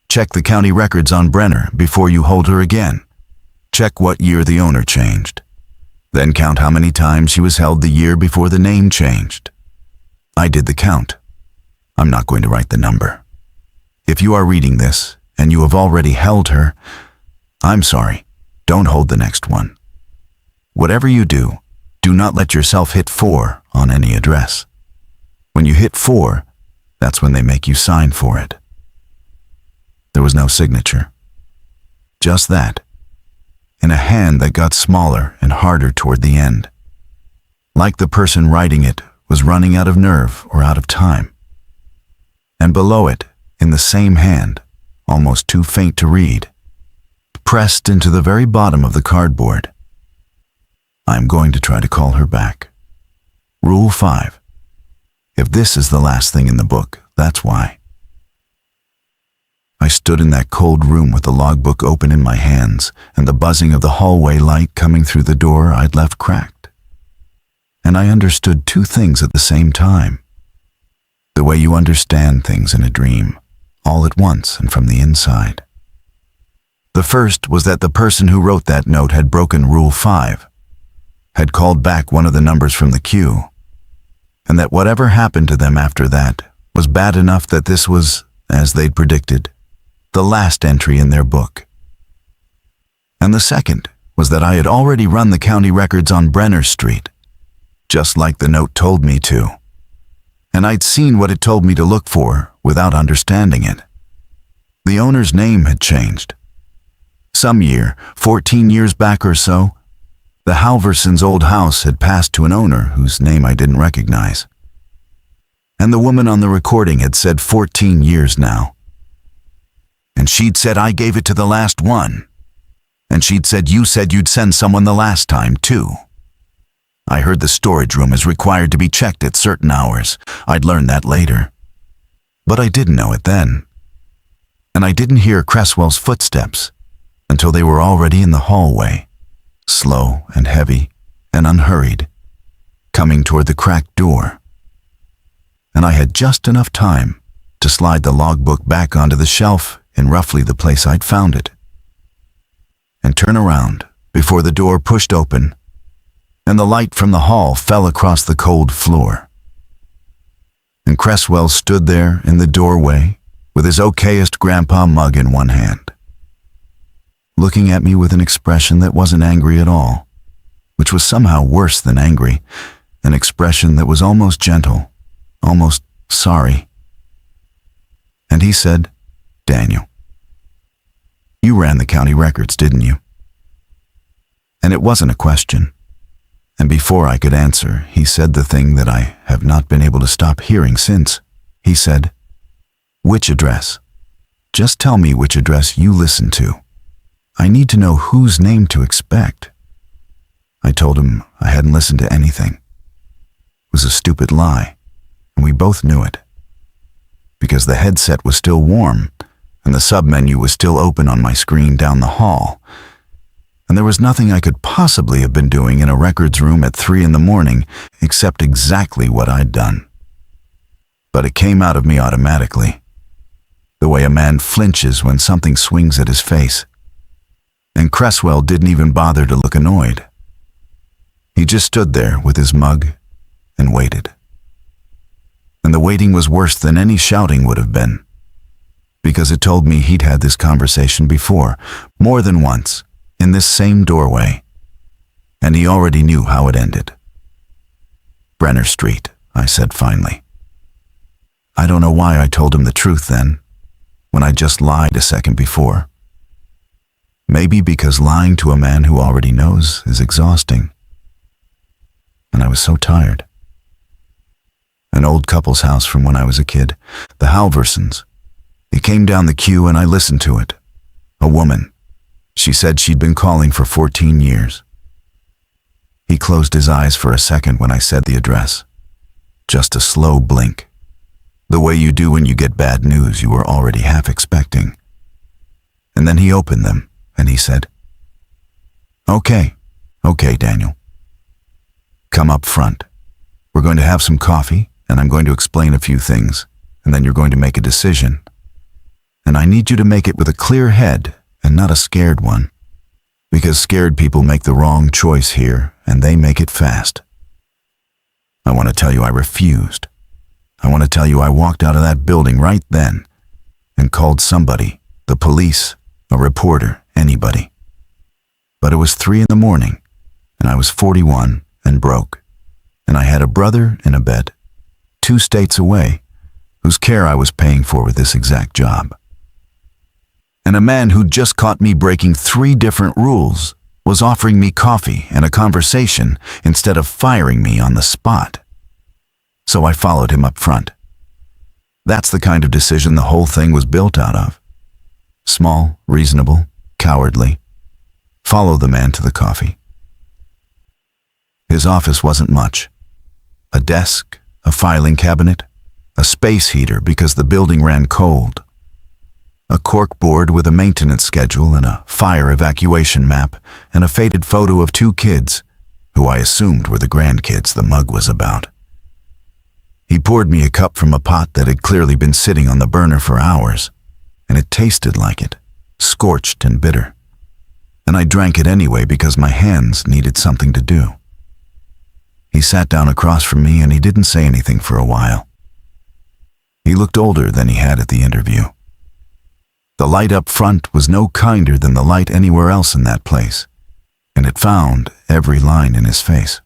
Check the county records on Brenner before you hold her again. Check what year the owner changed. Then count how many times she was held the year before the name changed." I did the count. I'm not going to write the number. If you are reading this, and you have already held her, I'm sorry. Don't hold the next one. Whatever you do, do not let yourself hit 4 on any address. When you hit 4, that's when they make you sign for it. There was no signature. Just that, in a hand that got smaller and harder toward the end. like the person writing it was running out of nerve or out of time. And below it, in the same hand, almost too faint to read, pressed into the very bottom of the cardboard, "I'm going to try to call her back. Rule 5. If this is the last thing in the book, that's why." I stood in that cold room with the logbook open in my hands and the buzzing of the hallway light coming through the door I'd left cracked. And I understood two things at the same time. The way you understand things in a dream, all at once and from the inside. The first was that the person who wrote that note had broken Rule 5, had called back one of the numbers from the queue, and that whatever happened to them after that was bad enough that this was, as they'd predicted, the last entry in their book. And the second was that I had already run the county records on Brenner Street, just like the note told me to, and I'd seen what it told me to look for without understanding it. The owner's name had changed. Some year, 14 years back or so, the Halversons' old house had passed to an owner whose name I didn't recognize. And the woman on the recording had said 14 years now. And she'd said I gave it to the last one. And she'd said you said you'd send someone the last time, too. I heard the storage room is required to be checked at certain hours. I'd learn that later. But I didn't know it then. And I didn't hear Cresswell's footsteps until they were already in the hallway, slow and heavy and unhurried, coming toward the cracked door. And I had just enough time to slide the logbook back onto the shelf in roughly the place I'd found it, and turn around before the door pushed open and the light from the hall fell across the cold floor. And Cresswell stood there in the doorway with his okayest grandpa mug in one hand, looking at me with an expression that wasn't angry at all, which was somehow worse than angry, an expression that was almost gentle, almost sorry. And he said, "Daniel, you ran the county records, didn't you?" And it wasn't a question. And before I could answer, he said the thing that I have not been able to stop hearing since. He said, "Which address? Just tell me which address you listened to. I need to know whose name to expect." I told him I hadn't listened to anything. It was a stupid lie, and we both knew it. Because the headset was still warm, and the submenu was still open on my screen down the hall, and there was nothing I could possibly have been doing in a records room at 3 in the morning except exactly what I'd done. But it came out of me automatically, the way a man flinches when something swings at his face. And Cresswell didn't even bother to look annoyed. He just stood there with his mug and waited. And the waiting was worse than any shouting would have been, because it told me he'd had this conversation before, more than once, in this same doorway, and he already knew how it ended. "Brenner Street," I said finally. I don't know why I told him the truth then, when I just lied a second before. Maybe because lying to a man who already knows is exhausting. And I was so tired. An old couple's house from when I was a kid, the Halversons. It came down the queue and I listened to it. A woman. She said she'd been calling for 14 years. He closed his eyes for a second when I said the address. Just a slow blink. The way you do when you get bad news you were already half expecting. And then he opened them and he said, Okay, Daniel. Come up front. We're going to have some coffee and I'm going to explain a few things, and then you're going to make a decision. And I need you to make it with a clear head and not a scared one, because scared people make the wrong choice here, and they make it fast. I want to tell you I refused. I want to tell you I walked out of that building right then and called somebody, the police, a reporter, anybody. But it was 3 in the morning, and I was 41 and broke, and I had a brother in a bed, 2 states away, whose care I was paying for with this exact job. And a man who'd just caught me breaking 3 different rules was offering me coffee and a conversation instead of firing me on the spot. So I followed him up front. That's the kind of decision the whole thing was built out of. Small, reasonable, cowardly. Follow the man to the coffee. His office wasn't much. A desk, a filing cabinet, a space heater because the building ran cold, a cork board with a maintenance schedule and a fire evacuation map, and a faded photo of two kids, who I assumed were the grandkids the mug was about. He poured me a cup from a pot that had clearly been sitting on the burner for hours, and it tasted like it, scorched and bitter. And I drank it anyway because my hands needed something to do. He sat down across from me and he didn't say anything for a while. He looked older than he had at the interview. The light up front was no kinder than the light anywhere else in that place, and it found every line in his face.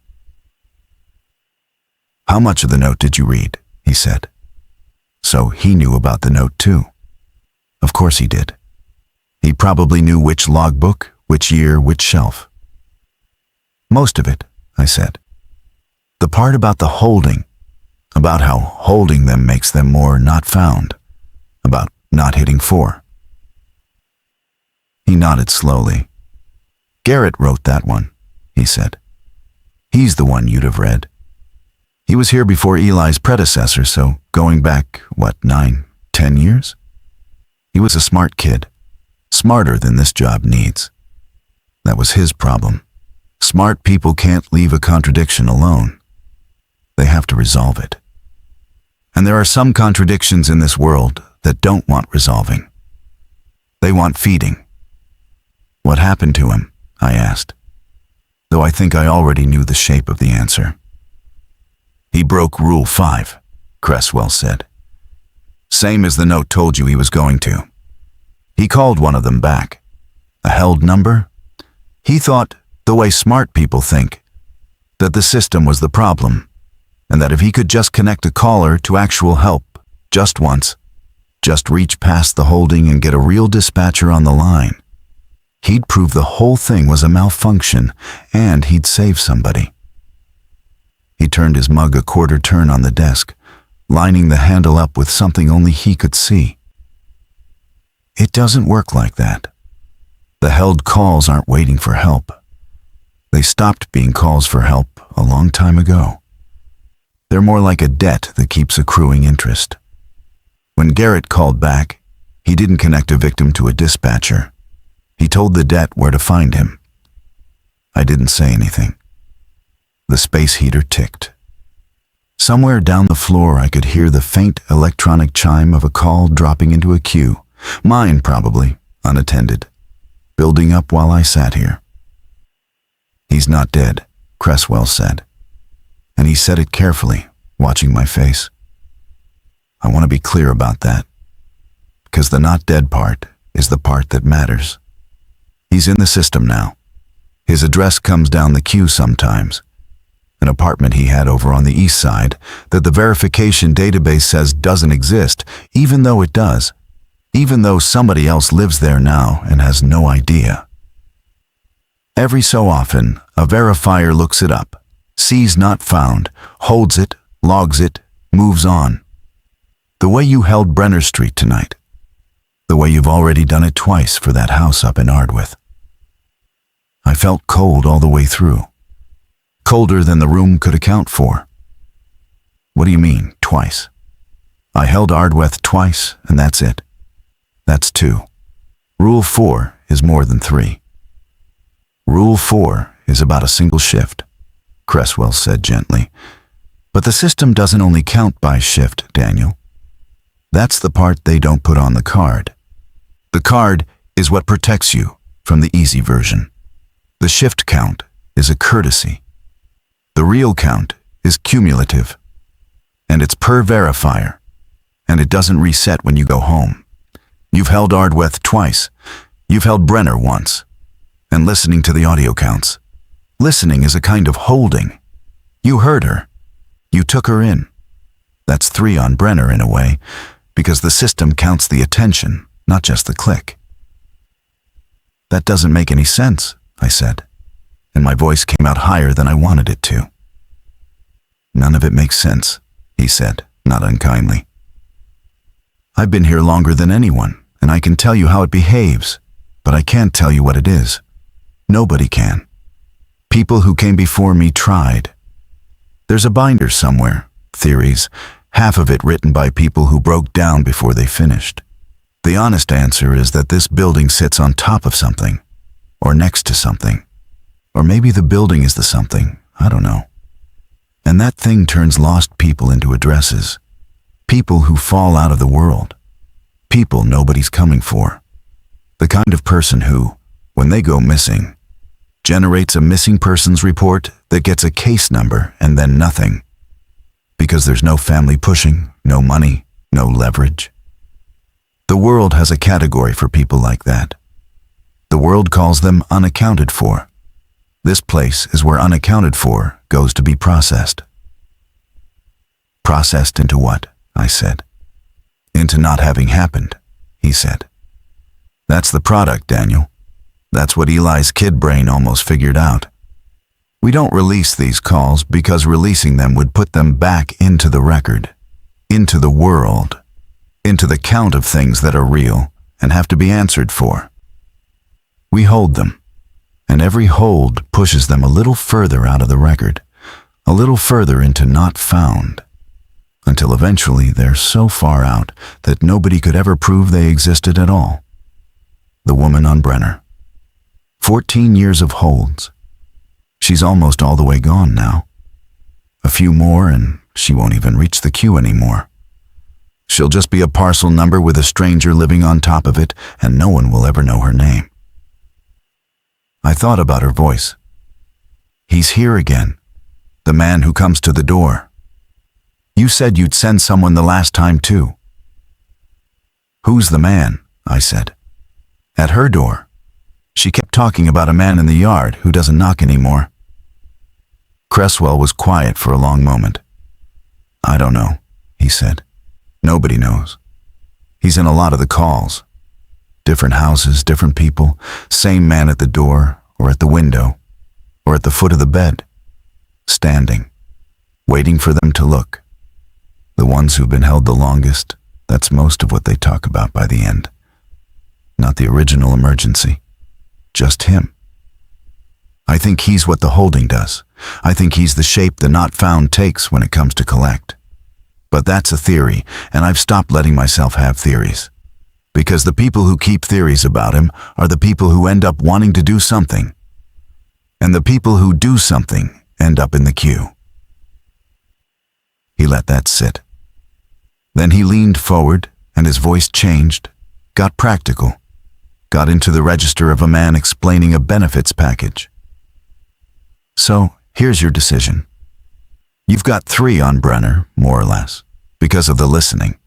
"How much of the note did you read?" he said. So he knew about the note too. Of course he did. He probably knew which logbook, which year, which shelf. "Most of it," I said. "The part about the holding, about how holding them makes them more not found, about not hitting 4. He nodded slowly. "Garrett wrote that one," he said. "He's the one you'd have read. He was here before Eli's predecessor, so going back, 9, 10 years? He was a smart kid, smarter than this job needs. That was his problem. Smart people can't leave a contradiction alone. They have to resolve it. And there are some contradictions in this world that don't want resolving. They want feeding." "What happened to him?" I asked, though I think I already knew the shape of the answer. "He broke Rule 5, Cresswell said. "Same as the note told you he was going to. He called one of them back. A held number? He thought, the way smart people think, that the system was the problem, and that if he could just connect a caller to actual help, just once, just reach past the holding and get a real dispatcher on the line, he'd prove the whole thing was a malfunction and he'd save somebody." He turned his mug a quarter turn on the desk, lining the handle up with something only he could see. "It doesn't work like that. The held calls aren't waiting for help. They stopped being calls for help a long time ago. They're more like a debt that keeps accruing interest. When Garrett called back, he didn't connect a victim to a dispatcher. He told the debt where to find him." I didn't say anything. The space heater ticked. Somewhere down the floor I could hear the faint electronic chime of a call dropping into a queue, mine probably, unattended, building up while I sat here. "He's not dead," Cresswell said, and he said it carefully, watching my face. I want to be clear about that, because the not dead part is the part that matters. He's in the system now. His address comes down the queue sometimes. An apartment he had over on the east side that the verification database says doesn't exist, even though it does, even though somebody else lives there now and has no idea. Every so often, a verifier looks it up, sees not found, holds it, logs it, moves on. The way you held Brenner Street tonight. The way you've already done it twice for that house up in Ardwith. I felt cold all the way through. Colder than the room could account for. "What do you mean, twice?" "I held Ardwith twice, and that's it. That's 2. Rule 4 is more than 3. Rule 4 is about a single shift," Cresswell said gently. "But the system doesn't only count by shift, Daniel. That's the part they don't put on the card. The card is what protects you from the easy version. The shift count is a courtesy. The real count is cumulative, and it's per verifier, and it doesn't reset when you go home. You've held Ardwith twice. You've held Brenner once. And listening to the audio counts. Listening is a kind of holding. You heard her. You took her in. That's 3 on Brenner in a way, because the system counts the attention, not just the click." "That doesn't make any sense," I said. and my voice came out higher than I wanted it to. "None of it makes sense," he said, not unkindly. "I've been here longer than anyone, and I can tell you how it behaves, but I can't tell you what it is. Nobody can. People who came before me tried. There's a binder somewhere, theories, half of it written by people who broke down before they finished. The honest answer is that this building sits on top of something, or next to something, or maybe the building is the something, I don't know. And that thing turns lost people into addresses, people who fall out of the world, people nobody's coming for. The kind of person who, when they go missing, generates a missing persons report that gets a case number and then nothing. Because there's no family pushing, no money, no leverage. The world has a category for people like that. The world calls them unaccounted for. This place is where unaccounted for goes to be processed. "Processed into what?" I said. "Into not having happened," he said. "That's the product, Daniel. That's what Eli's kid brain almost figured out. We don't release these calls because releasing them would put them back into the record, into the world, into the count of things that are real and have to be answered for. We hold them, and every hold pushes them a little further out of the record, a little further into not found, until eventually they're so far out that nobody could ever prove they existed at all. The woman on Brenner. 14 years of holds. She's almost all the way gone now. A few more and she won't even reach the queue anymore. She'll just be a parcel number with a stranger living on top of it, and no one will ever know her name. I thought about her voice. "He's here again. The man who comes to the door. You said you'd send someone the last time too." "Who's the man?" I said. "At her door. She kept talking about a man in the yard who doesn't knock anymore." Cresswell was quiet for a long moment. "I don't know," he said. "Nobody knows. He's in a lot of the calls. Different houses, different people, same man at the door, or at the window, or at the foot of the bed, standing, waiting for them to look. The ones who've been held the longest, that's most of what they talk about by the end. Not the original emergency. Just him. I think he's what the holding does. I think he's the shape the not found takes when it comes to collect. But that's a theory, and I've stopped letting myself have theories. Because the people who keep theories about him are the people who end up wanting to do something. And the people who do something end up in the queue." He let that sit. Then he leaned forward, and his voice changed, got practical. Got into the register of a man explaining a benefits package. "So, here's your decision. You've got 3 on Brenner, more or less, because of the listening.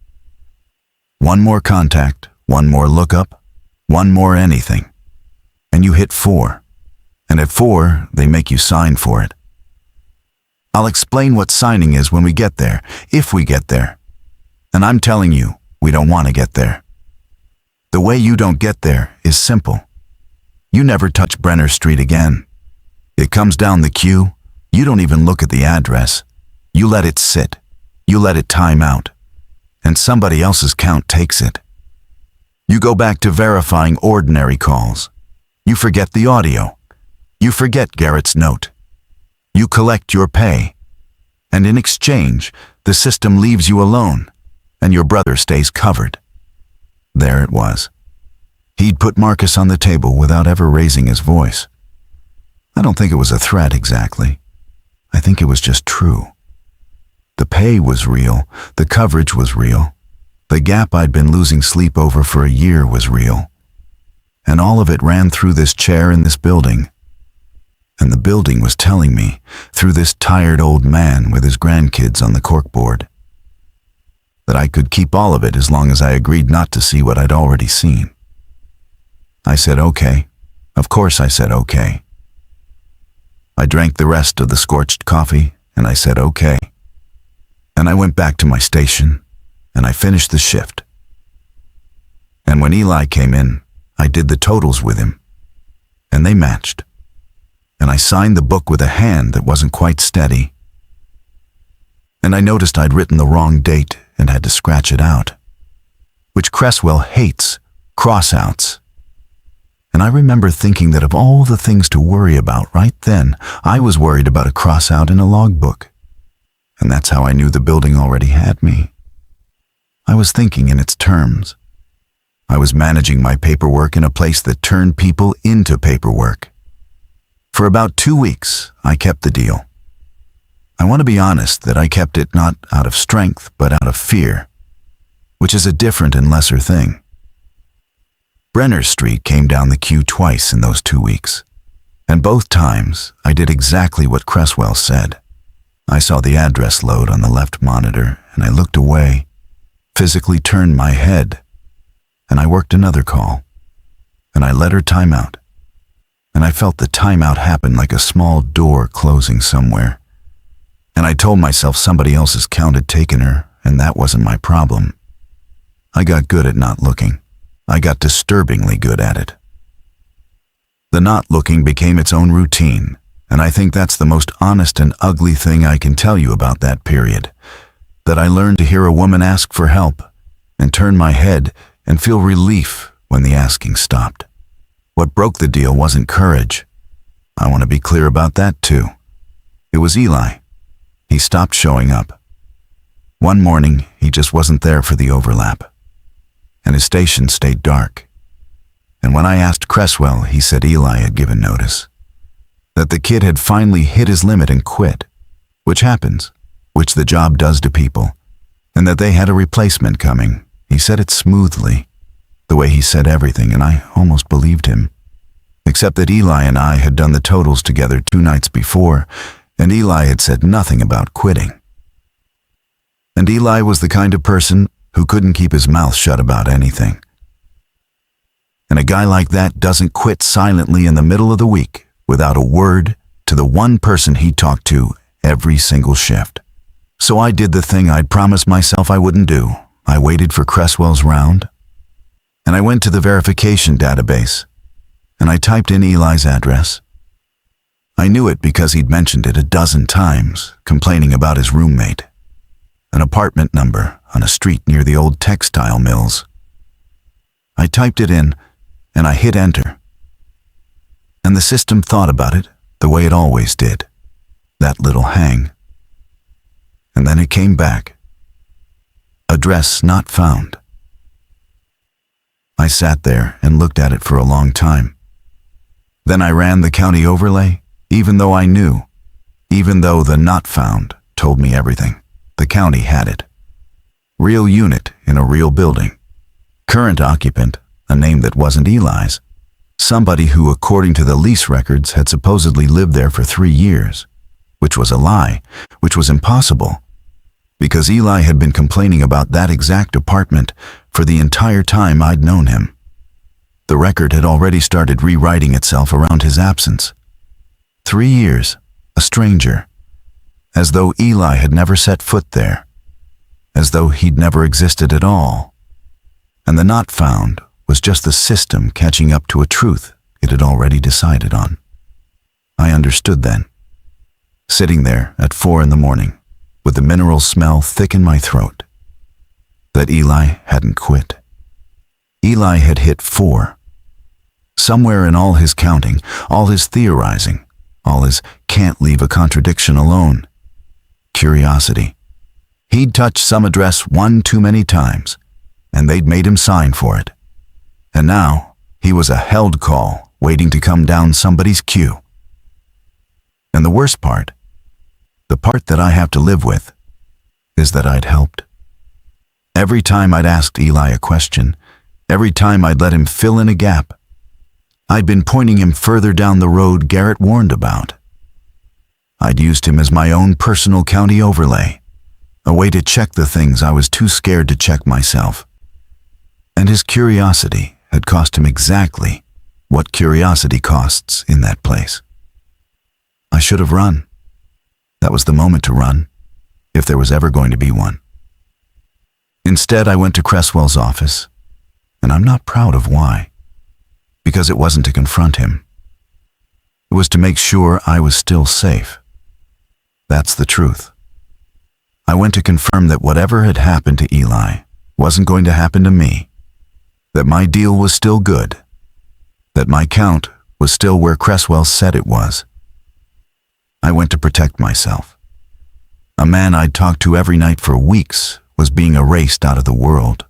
1 more contact, 1 more lookup, 1 more anything. And you hit 4. And at 4, they make you sign for it. I'll explain what signing is when we get there, if we get there. And I'm telling you, we don't want to get there. The way you don't get there is simple. You never touch Brenner Street again. It comes down the queue. You don't even look at the address. You let it sit. You let it time out. And somebody else's count takes it. You go back to verifying ordinary calls. You forget the audio. You forget Garrett's note. You collect your pay. And in exchange, the system leaves you alone, and your brother stays covered." There it was. He'd put Marcus on the table without ever raising his voice. I don't think it was a threat exactly. I think it was just true. The pay was real, the coverage was real, the gap I'd been losing sleep over for a year was real. And all of it ran through this chair in this building. And the building was telling me, through this tired old man with his grandkids on the corkboard, that I could keep all of it as long as I agreed not to see what I'd already seen. I said okay. Of course I said okay. I drank the rest of the scorched coffee, and I said okay. And I went back to my station, and I finished the shift. And when Eli came in, I did the totals with him, and they matched. and I signed the book with a hand that wasn't quite steady. And I noticed I'd written the wrong date and had to scratch it out, which Cresswell hates, cross-outs. And I remember thinking that of all the things to worry about right then, I was worried about a cross-out in a logbook. And that's how I knew the building already had me. I was thinking in its terms. I was managing my paperwork in a place that turned people into paperwork. For about 2 weeks, I kept the deal. I want to be honest that I kept it not out of strength, but out of fear, which is a different and lesser thing. Brenner Street came down the queue twice in those 2 weeks, and both times I did exactly what Cresswell said. I saw the address load on the left monitor, and I looked away, physically turned my head, and I worked another call, and I let her time out, and I felt the timeout happen like a small door closing somewhere, and I told myself somebody else's count had taken her, and that wasn't my problem. I got good at not looking. I got disturbingly good at it. The not looking became its own routine, and I think that's the most honest and ugly thing I can tell you about that period, that I learned to hear a woman ask for help and turn my head and feel relief when the asking stopped. What broke the deal wasn't courage. I want to be clear about that too. It was Eli. He stopped showing up. One morning, he just wasn't there for the overlap, and his station stayed dark. And when I asked Cresswell, he said Eli had given notice, that the kid had finally hit his limit and quit, which happens, which the job does to people, and that they had a replacement coming. He said it smoothly, the way he said everything, and I almost believed him, except that Eli and I had done the totals together 2 nights before, and Eli had said nothing about quitting. And Eli was the kind of person who couldn't keep his mouth shut about anything. And a guy like that doesn't quit silently in the middle of the week without a word to the one person he talked to every single shift. So I did the thing I'd promised myself I wouldn't do. I waited for Cresswell's round, and I went to the verification database, and I typed in Eli's address. I knew it because he'd mentioned it a dozen times, complaining about his roommate. An apartment number on a street near the old textile mills. I typed it in, and I hit enter. And the system thought about it the way it always did, that little hang. And then it came back. Address not found. I sat there and looked at it for a long time. Then I ran the county overlay, even though I knew, even though the not found told me everything. The county had it. Real unit in a real building. Current occupant, a name that wasn't Eli's. Somebody who, according to the lease records, had supposedly lived there for 3 years, which was a lie, which was impossible, because Eli had been complaining about that exact apartment for the entire time I'd known him. The record had already started rewriting itself around his absence. 3 years, a stranger, as though Eli had never set foot there, as though he'd never existed at all. And the not found was just the system catching up to a truth it had already decided on. I understood then, sitting there at 4 a.m, with the mineral smell thick in my throat, that Eli hadn't quit. Eli had hit 4. Somewhere in all his counting, all his theorizing, all his can't leave a contradiction alone, curiosity. He'd touched some address 1 too many times, and they'd made him sign for it. And now he was a held call waiting to come down somebody's queue. And the worst part, the part that I have to live with, is that I'd helped. Every time I'd asked Eli a question, every time I'd let him fill in a gap, I'd been pointing him further down the road Garrett warned about. I'd used him as my own personal county overlay, a way to check the things I was too scared to check myself. And his curiosity had cost him exactly what curiosity costs in that place. I should have run. That was the moment to run, if there was ever going to be one. Instead, I went to Cresswell's office, and I'm not proud of why, because it wasn't to confront him. It was to make sure I was still safe. That's the truth. I went to confirm that whatever had happened to Eli wasn't going to happen to me, that my deal was still good, that my count was still where Cresswell said it was. I went to protect myself. A man I'd talked to every night for weeks was being erased out of the world,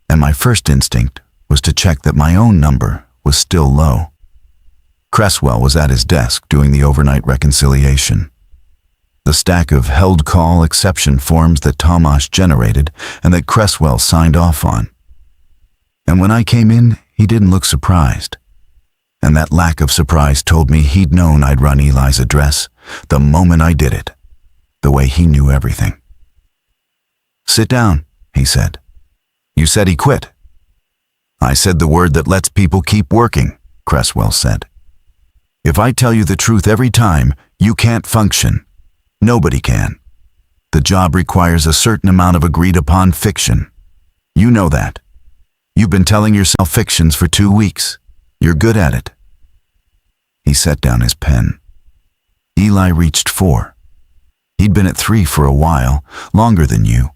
and my first instinct was to check that my own number was still low. Cresswell was at his desk doing the overnight reconciliation. The stack of held call exception forms that Tomasz generated and that Cresswell signed off on. And when I came in, he didn't look surprised. And that lack of surprise told me he'd known I'd run Eli's address the moment I did it, the way he knew everything. "Sit down," he said. "You said he quit." "I said the word that lets people keep working," Cresswell said. "If I tell you the truth every time, you can't function. Nobody can. The job requires a certain amount of agreed-upon fiction. You know that. You've been telling yourself fictions for 2 weeks. You're good at it." He set down his pen. "Eli reached 4. He'd been at 3 for a while, longer than you.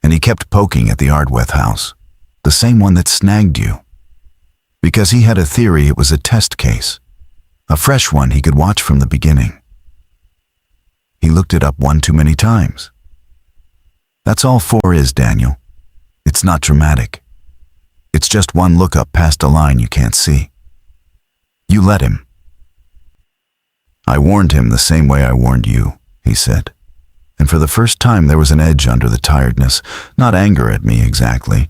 And he kept poking at the Ardweth house, the same one that snagged you. Because he had a theory it was a test case, a fresh one he could watch from the beginning. He looked it up one too many times. That's all 4 is, Daniel. It's not dramatic. It's just one lookup past a line you can't see. You let him." "I warned him the same way I warned you," he said. And for the first time there was an edge under the tiredness, not anger at me exactly,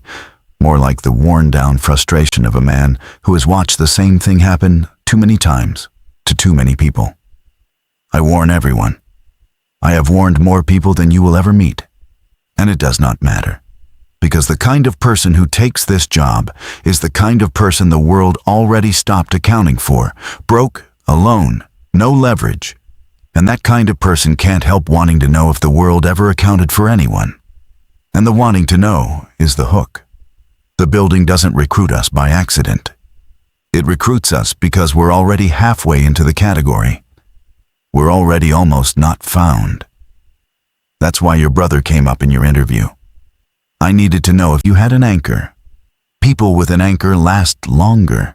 more like the worn-down frustration of a man who has watched the same thing happen too many times to too many people. "I warn everyone. I have warned more people than you will ever meet. And it does not matter. Because the kind of person who takes this job is the kind of person the world already stopped accounting for, broke, alone, no leverage. And that kind of person can't help wanting to know if the world ever accounted for anyone. And the wanting to know is the hook. The building doesn't recruit us by accident. It recruits us because we're already halfway into the category. We're already almost not found. That's why your brother came up in your interview. I needed to know if you had an anchor. People with an anchor last longer.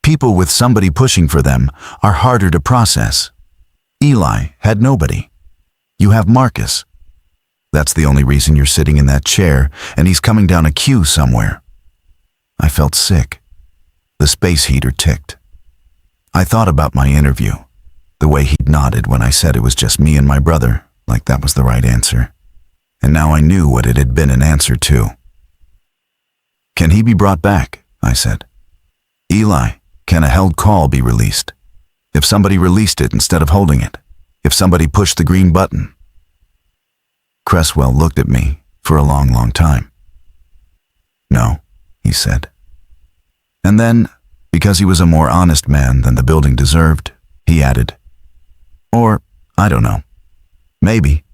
People with somebody pushing for them are harder to process. Eli had nobody. You have Marcus. That's the only reason you're sitting in that chair, and he's coming down a queue somewhere." I felt sick. The space heater ticked. I thought about my interview, the way he'd nodded when I said it was just me and my brother, like that was the right answer. And now I knew what it had been an answer to. "Can he be brought back?" I said. "Eli, can a held call be released? If somebody released it instead of holding it, if somebody pushed the green button." Cresswell looked at me for a long, long time. "No," he said. And then, because he was a more honest man than the building deserved, he added, "Or, I don't know. Maybe.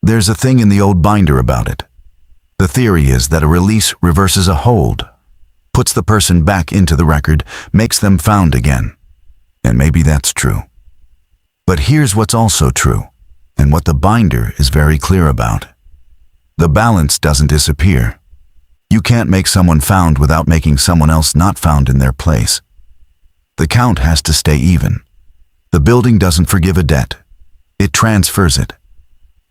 There's a thing in the old binder about it. The theory is that a release reverses a hold, puts the person back into the record, makes them found again. And maybe that's true. But here's what's also true, and what the binder is very clear about. The balance doesn't disappear. You can't make someone found without making someone else not found in their place. The count has to stay even. The building doesn't forgive a debt. It transfers it.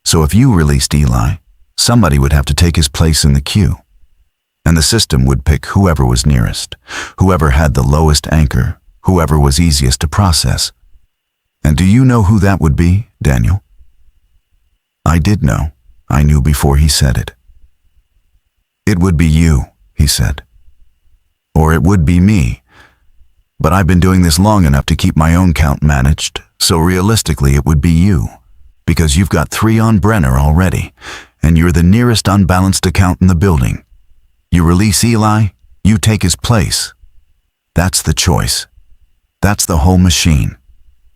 So if you released Eli, somebody would have to take his place in the queue. And the system would pick whoever was nearest, whoever had the lowest anchor, whoever was easiest to process. And do you know who that would be, Daniel?" I did know. I knew before he said it. "It would be you," he said. "Or it would be me. But I've been doing this long enough to keep my own count managed, so realistically it would be you, because you've got 3 on Brenner already, and you're the nearest unbalanced account in the building. You release Eli, you take his place. That's the choice. That's the whole machine.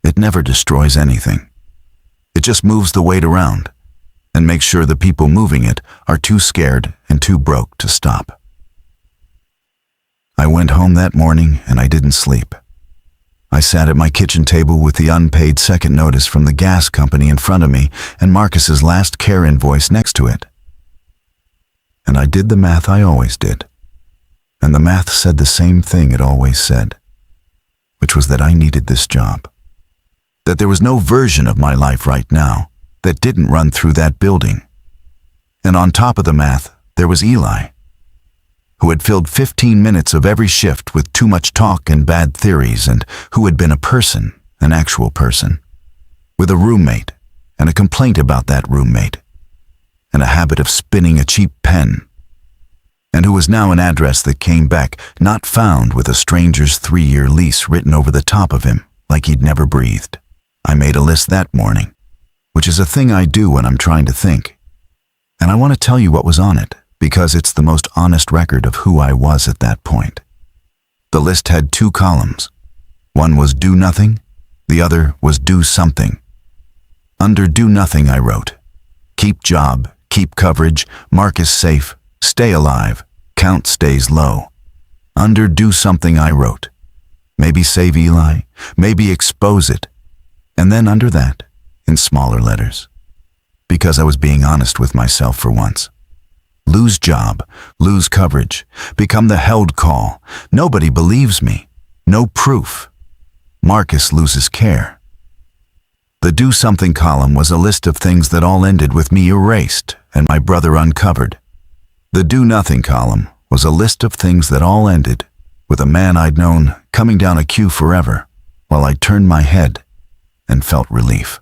It never destroys anything. It just moves the weight around and makes sure the people moving it are too scared and too broke to stop." I went home that morning and I didn't sleep. I sat at my kitchen table with the unpaid second notice from the gas company in front of me and Marcus's last care invoice next to it. And I did the math I always did. And the math said the same thing it always said, which was that I needed this job. That there was no version of my life right now that didn't run through that building. And on top of the math, there was Eli, who had filled 15 minutes of every shift with too much talk and bad theories, and who had been a person, an actual person, with a roommate and a complaint about that roommate, and a habit of spinning a cheap pen, and who was now an address that came back not found with a stranger's 3-year lease written over the top of him like he'd never breathed. I made a list that morning, which is a thing I do when I'm trying to think, and I want to tell you what was on it, because it's the most honest record of who I was at that point. The list had 2 columns. One was do nothing, the other was do something. Under do nothing I wrote, keep job, keep coverage, Marcus safe, stay alive, count stays low. Under do something I wrote, maybe save Eli, maybe expose it. And then under that, in smaller letters, because I was being honest with myself for once. Lose job, lose coverage, become the held call. Nobody believes me. No proof. Marcus loses care. The do something column was a list of things that all ended with me erased and my brother uncovered. The do nothing column was a list of things that all ended with a man I'd known coming down a queue forever while I turned my head and felt relief.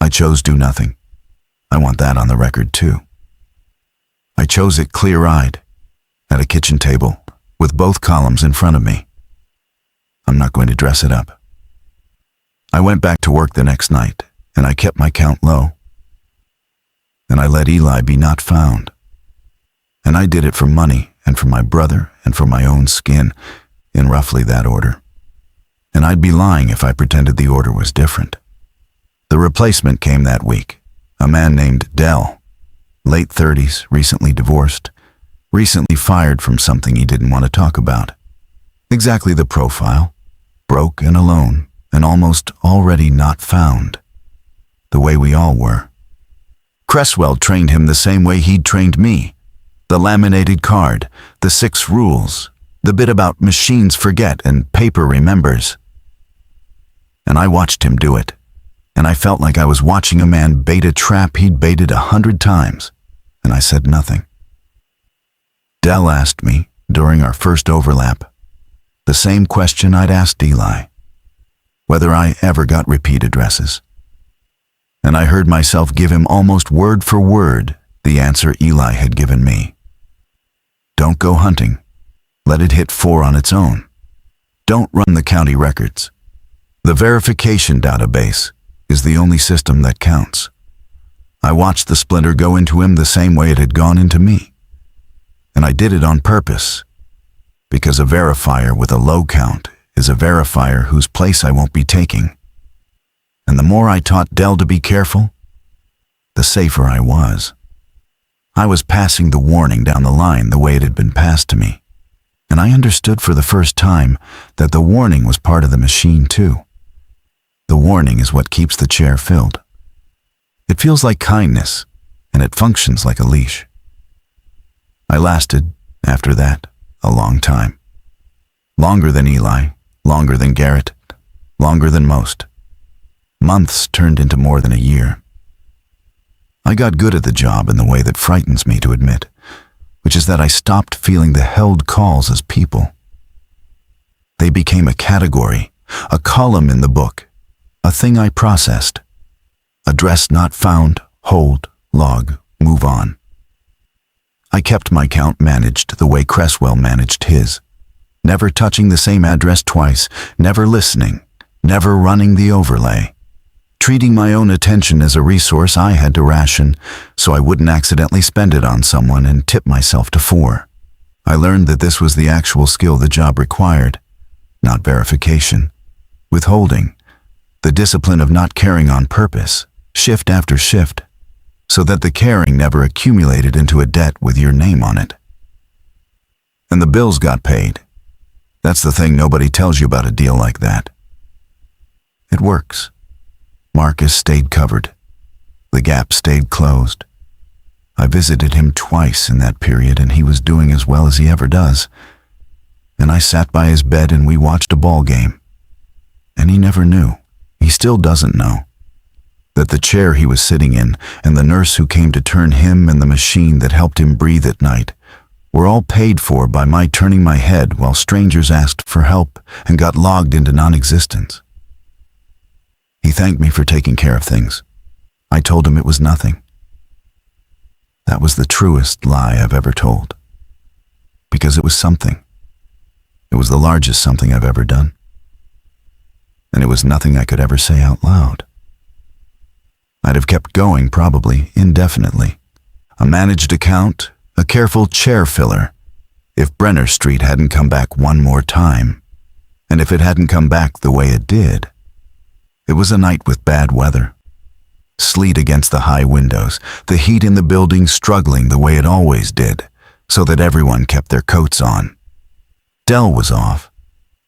I chose do nothing. I want that on the record too. I chose it clear-eyed, at a kitchen table, with both columns in front of me. I'm not going to dress it up. I went back to work the next night, and I kept my count low. And I let Eli be not found. And I did it for money, and for my brother, and for my own skin, in roughly that order. And I'd be lying if I pretended the order was different. The replacement came that week, a man named Dell. Late 30s, recently divorced, recently fired from something he didn't want to talk about. Exactly the profile, broke and alone, and almost already not found. The way we all were. Cresswell trained him the same way he'd trained me. The laminated card, the 6 rules, the bit about machines forget and paper remembers. And I watched him do it, and I felt like I was watching a man bait a trap he'd baited 100 times. And I said nothing. Dell asked me, during our first overlap, the same question I'd asked Eli, whether I ever got repeat addresses. And I heard myself give him almost word for word the answer Eli had given me. Don't go hunting. Let it hit 4 on its own. Don't run the county records. The verification database is the only system that counts. I watched the splinter go into him the same way it had gone into me. And I did it on purpose, because a verifier with a low count is a verifier whose place I won't be taking. And the more I taught Dell to be careful, the safer I was. I was passing the warning down the line the way it had been passed to me, and I understood for the first time that the warning was part of the machine too. The warning is what keeps the chair filled. It feels like kindness, and it functions like a leash. I lasted, after that, a long time. Longer than Eli, longer than Garrett, longer than most. Months turned into more than a year. I got good at the job in the way that frightens me to admit, which is that I stopped feeling the held calls as people. They became a category, a column in the book, a thing I processed. Address not found, hold, log, move on. I kept my count managed the way Cresswell managed his, never touching the same address twice, never listening, never running the overlay, treating my own attention as a resource I had to ration so I wouldn't accidentally spend it on someone and tip myself to 4. I learned that this was the actual skill the job required, not verification, withholding, the discipline of not caring on purpose, shift after shift, so that the caring never accumulated into a debt with your name on it. And the bills got paid. That's the thing nobody tells you about a deal like that. It works. Marcus stayed covered. The gap stayed closed. I visited him twice in that period, and he was doing as well as he ever does. And I sat by his bed and we watched a ball game. And he never knew, he still doesn't know, that the chair he was sitting in and the nurse who came to turn him and the machine that helped him breathe at night were all paid for by my turning my head while strangers asked for help and got logged into non-existence. He thanked me for taking care of things. I told him it was nothing. That was the truest lie I've ever told. Because it was something. It was the largest something I've ever done. And it was nothing I could ever say out loud. I'd have kept going, probably, indefinitely. A managed account, a careful chair filler, if Brenner Street hadn't come back one more time, and if it hadn't come back the way it did. It was a night with bad weather. Sleet against the high windows, the heat in the building struggling the way it always did, so that everyone kept their coats on. Dell was off.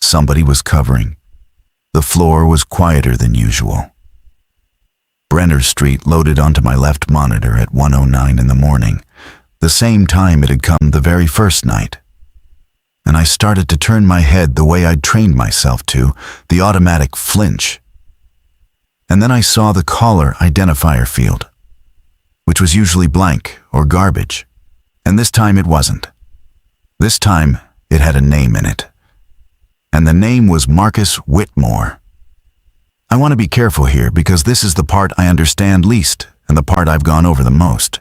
Somebody was covering. The floor was quieter than usual. Brenner Street loaded onto my left monitor at 1:09 in the morning, the same time it had come the very first night. And I started to turn my head the way I'd trained myself to, the automatic flinch. And then I saw the caller identifier field, which was usually blank or garbage. And this time it wasn't. This time it had a name in it. And the name was Marcus Whitmore. I want to be careful here because this is the part I understand least and the part I've gone over the most.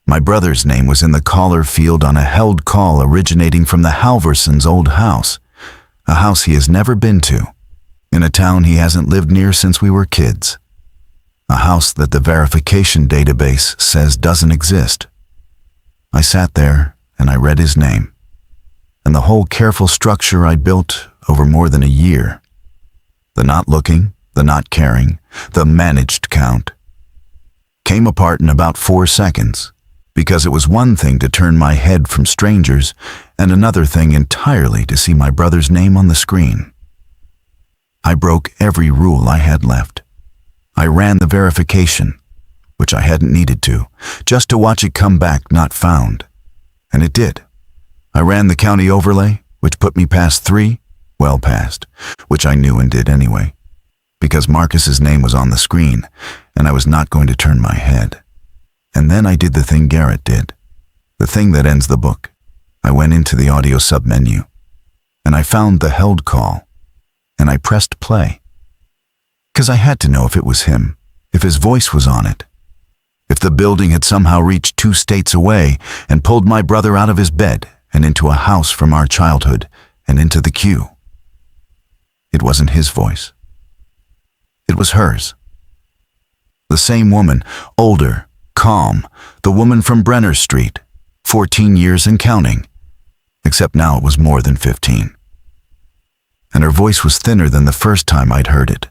My brother's name was in the caller field on a held call originating from the Halversons' old house, a house he has never been to, in a town he hasn't lived near since we were kids. A house that the verification database says doesn't exist. I sat there and I read his name, and the whole careful structure I'd built over more than a year. The not looking, the not caring, the managed count, came apart in about 4 seconds, because it was one thing to turn my head from strangers and another thing entirely to see my brother's name on the screen. I broke every rule I had left. I ran the verification, which I hadn't needed to, just to watch it come back not found. And it did. I ran the county overlay, which put me past 3, well past, which I knew and did anyway, because Marcus's name was on the screen, and I was not going to turn my head. And then I did the thing Garrett did, the thing that ends the book. I went into the audio submenu, and I found the held call, and I pressed play. Because I had to know if it was him, if his voice was on it, if the building had somehow reached 2 states away and pulled my brother out of his bed and into a house from our childhood and into the queue. It wasn't his voice. It was hers. The same woman, older, calm, the woman from Brenner Street, 14 years and counting, except now it was more than 15. And her voice was thinner than the first time I'd heard it,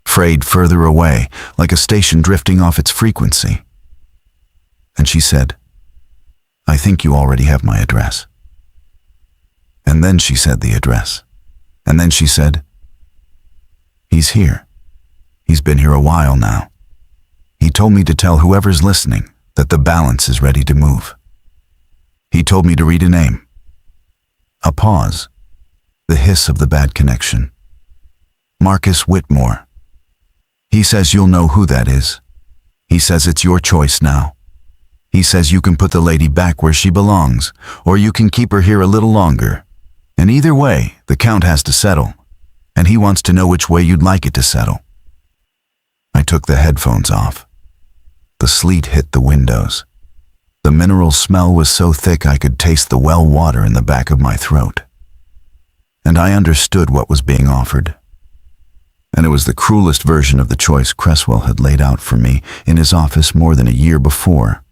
frayed further away, like a station drifting off its frequency. And she said, "I think you already have my address." And then she said the address. And then she said, "He's here. He's been here a while now. He told me to tell whoever's listening that the balance is ready to move. He told me to read a name." A pause. The hiss of the bad connection. "Marcus Whitmore. He says you'll know who that is. He says it's your choice now. He says you can put the lady back where she belongs, or you can keep her here a little longer. And either way, the count has to settle, and he wants to know which way you'd like it to settle." I took the headphones off. The sleet hit the windows. The mineral smell was so thick I could taste the well water in the back of my throat. And I understood what was being offered. And it was the cruelest version of the choice Cresswell had laid out for me in his office more than a year before.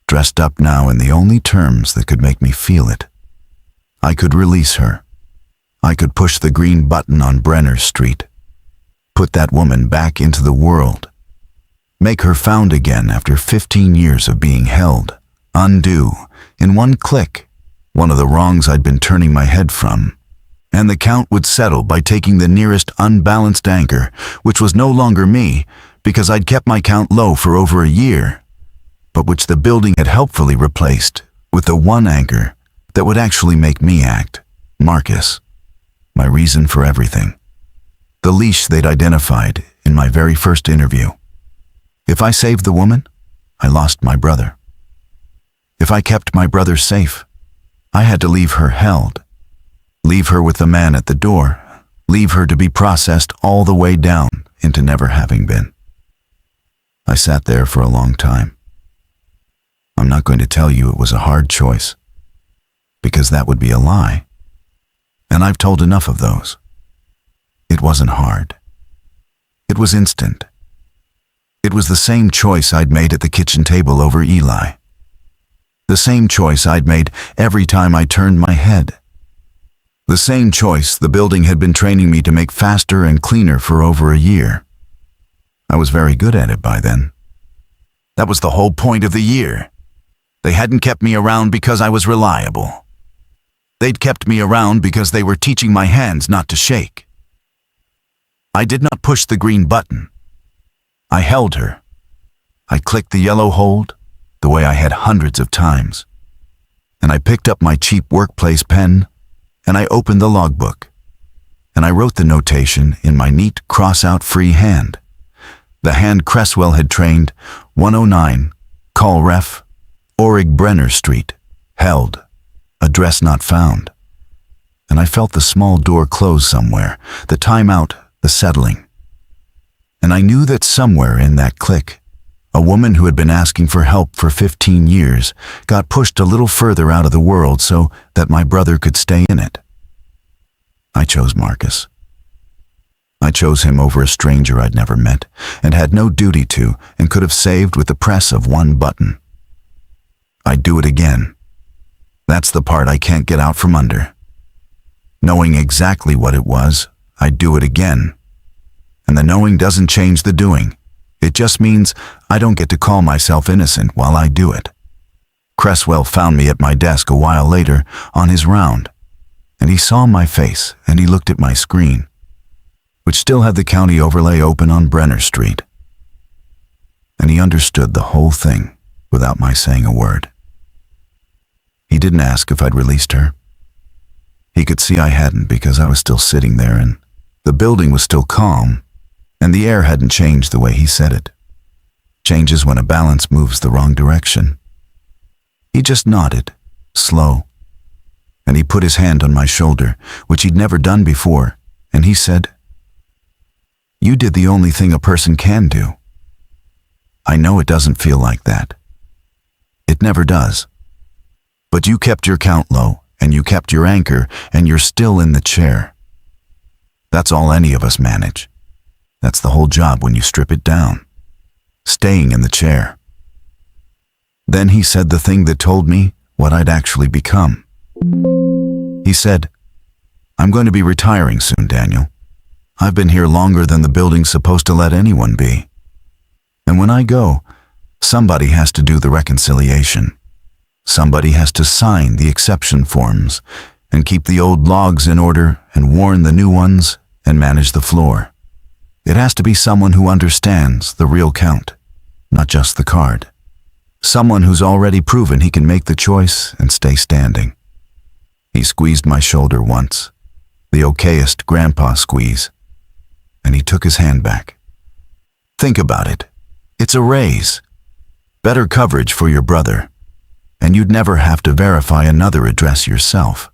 Dressed up now in the only terms that could make me feel it. I could release her. I could push the green button on Brenner Street. Put that woman back into the world. Make her found again after 15 years of being held. Undo, in one click, one of the wrongs I'd been turning my head from, and the Count would settle by taking the nearest unbalanced anchor, which was no longer me, because I'd kept my count low for over a year, but which the building had helpfully replaced with the one anchor that would actually make me act, Marcus, my reason for everything. The leash they'd identified in my very first interview. If I saved the woman, I lost my brother. If I kept my brother safe, I had to leave her held, leave her with the man at the door, leave her to be processed all the way down into never having been. I sat there for a long time. I'm not going to tell you it was a hard choice, because that would be a lie, and I've told enough of those. It wasn't hard. It was instant. It was the same choice I'd made at the kitchen table over Eli. The same choice I'd made every time I turned my head. The same choice the building had been training me to make faster and cleaner for over a year. I was very good at it by then. That was the whole point of the year. They hadn't kept me around because I was reliable. They'd kept me around because they were teaching my hands not to shake. I did not push the green button. I held her. I clicked the yellow hold the way I had hundreds of times. And I picked up my cheap workplace pen, and I opened the logbook. And I wrote the notation in my neat cross-out free hand. The hand Cresswell had trained, 109, call ref, Orig Brenner Street, held, address not found. And I felt the small door close somewhere, the timeout, the settling. And I knew that somewhere in that click, a woman who had been asking for help for 15 years got pushed a little further out of the world so that my brother could stay in it. I chose Marcus. I chose him over a stranger I'd never met and had no duty to and could have saved with the press of one button. I'd do it again. That's the part I can't get out from under. Knowing exactly what it was, I'd do it again. And the knowing doesn't change the doing. It just means I don't get to call myself innocent while I do it. Cresswell found me at my desk a while later on his round, and he saw my face and he looked at my screen, which still had the county overlay open on Brenner Street. And he understood the whole thing without my saying a word. He didn't ask if I'd released her. He could see I hadn't because I was still sitting there and the building was still calm, and the air hadn't changed the way he said it. Changes when a balance moves the wrong direction. He just nodded, slow, and he put his hand on my shoulder, which he'd never done before, and he said, "You did the only thing a person can do. I know it doesn't feel like that. It never does. But you kept your count low, and you kept your anchor, and you're still in the chair. That's all any of us manage. That's the whole job when you strip it down. Staying in the chair." Then he said the thing that told me what I'd actually become. He said, "I'm going to be retiring soon, Daniel. I've been here longer than the building's supposed to let anyone be. And when I go, somebody has to do the reconciliation. Somebody has to sign the exception forms and keep the old logs in order and warn the new ones and manage the floor. It has to be someone who understands the real count, not just the card. Someone who's already proven he can make the choice and stay standing." He squeezed my shoulder once, the okayest grandpa squeeze, and he took his hand back. "Think about it. It's a raise. Better coverage for your brother, and you'd never have to verify another address yourself.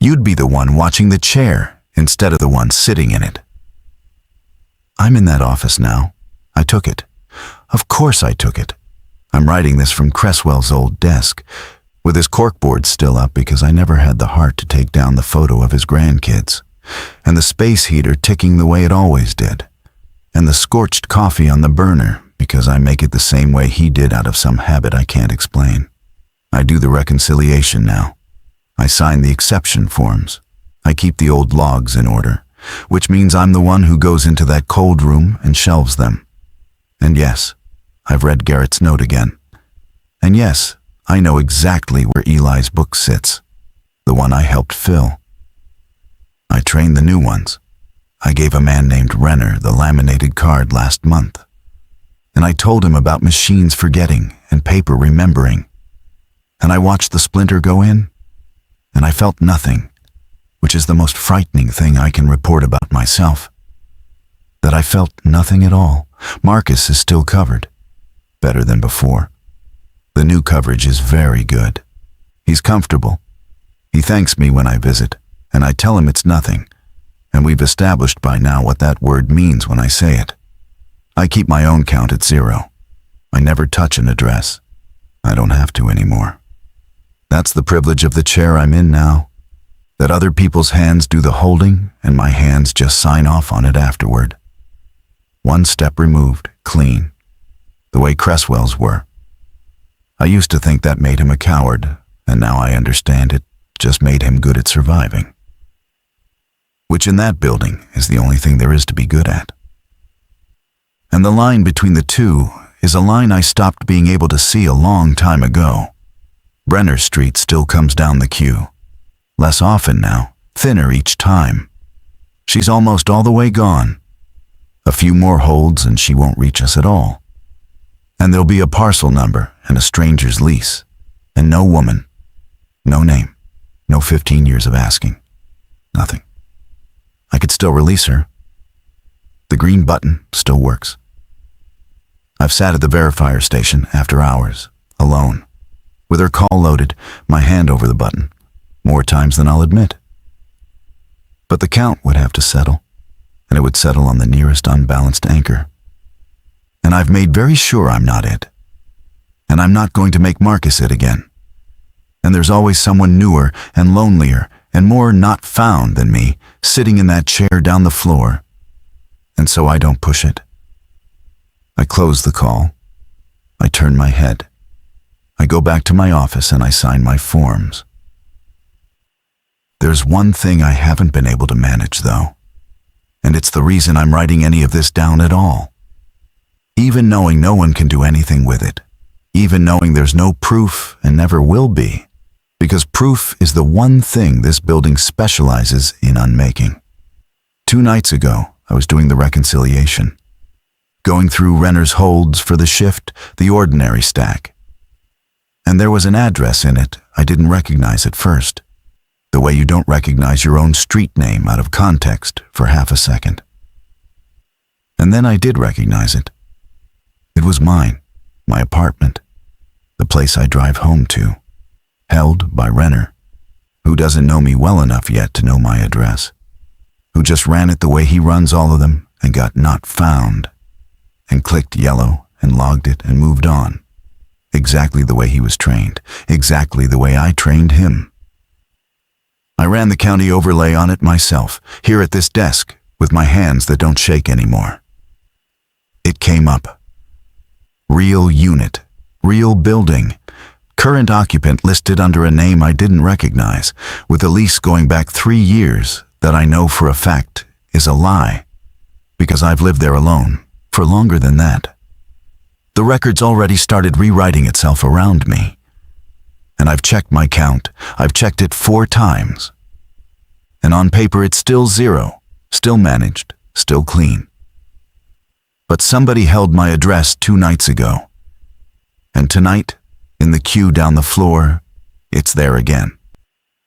You'd be the one watching the chair instead of the one sitting in it." I'm in that office now. I took it. Of course I took it. I'm writing this from Cresswell's old desk, with his corkboard still up because I never had the heart to take down the photo of his grandkids, and the space heater ticking the way it always did, and the scorched coffee on the burner because I make it the same way he did out of some habit I can't explain. I do the reconciliation now. I sign the exception forms. I keep the old logs in order, which means I'm the one who goes into that cold room and shelves them. And yes, I've read Garrett's note again. And yes, I know exactly where Eli's book sits, the one I helped fill. I trained the new ones. I gave a man named Renner the laminated card last month, and I told him about machines forgetting and paper remembering. And I watched the splinter go in, and I felt nothing, which is the most frightening thing I can report about myself. That I felt nothing at all. Marcus is still covered. Better than before. The new coverage is very good. He's comfortable. He thanks me when I visit, and I tell him it's nothing, and we've established by now what that word means when I say it. I keep my own count at 0. I never touch an address. I don't have to anymore. That's the privilege of the chair I'm in now, that other people's hands do the holding and my hands just sign off on it afterward. One step removed, clean, the way Cresswell's were. I used to think that made him a coward, and now I understand it just made him good at surviving. Which in that building is the only thing there is to be good at. And the line between the two is a line I stopped being able to see a long time ago. Brenner Street still comes down the queue. Less often now, thinner each time. She's almost all the way gone. A few more holds and she won't reach us at all. And there'll be a parcel number and a stranger's lease. And no woman. No name. No 15 years of asking. Nothing. I could still release her. The green button still works. I've sat at the verifier station after hours, alone, with her call loaded, my hand over the button, more times than I'll admit. But the count would have to settle, and it would settle on the nearest unbalanced anchor. And I've made very sure I'm not it. And I'm not going to make Marcus it again. And there's always someone newer and lonelier and more not found than me sitting in that chair down the floor. And so I don't push it. I close the call. I turn my head. I go back to my office and I sign my forms. There's one thing I haven't been able to manage, though, and it's the reason I'm writing any of this down at all. Even knowing no one can do anything with it, even knowing there's no proof and never will be, because proof is the one thing this building specializes in unmaking. 2 nights ago, I was doing the reconciliation, going through Renner's holds for the shift, the ordinary stack. And there was an address in it I didn't recognize at first, the way you don't recognize your own street name out of context for half a second. And then I did recognize it. It was mine, my apartment, the place I drive home to, held by Renner, who doesn't know me well enough yet to know my address, who just ran it the way he runs all of them and got not found, and clicked yellow and logged it and moved on, exactly the way he was trained, exactly the way I trained him. I ran the county overlay on it myself, here at this desk, with my hands that don't shake anymore. It came up. Real unit, real building, current occupant listed under a name I didn't recognize, with a lease going back 3 years that I know for a fact is a lie, because I've lived there alone for longer than that. The record's already started rewriting itself around me. And I've checked my count. I've checked it 4 times. And on paper it's still 0, still managed, still clean. But somebody held my address 2 nights ago. And tonight, in the queue down the floor, it's there again.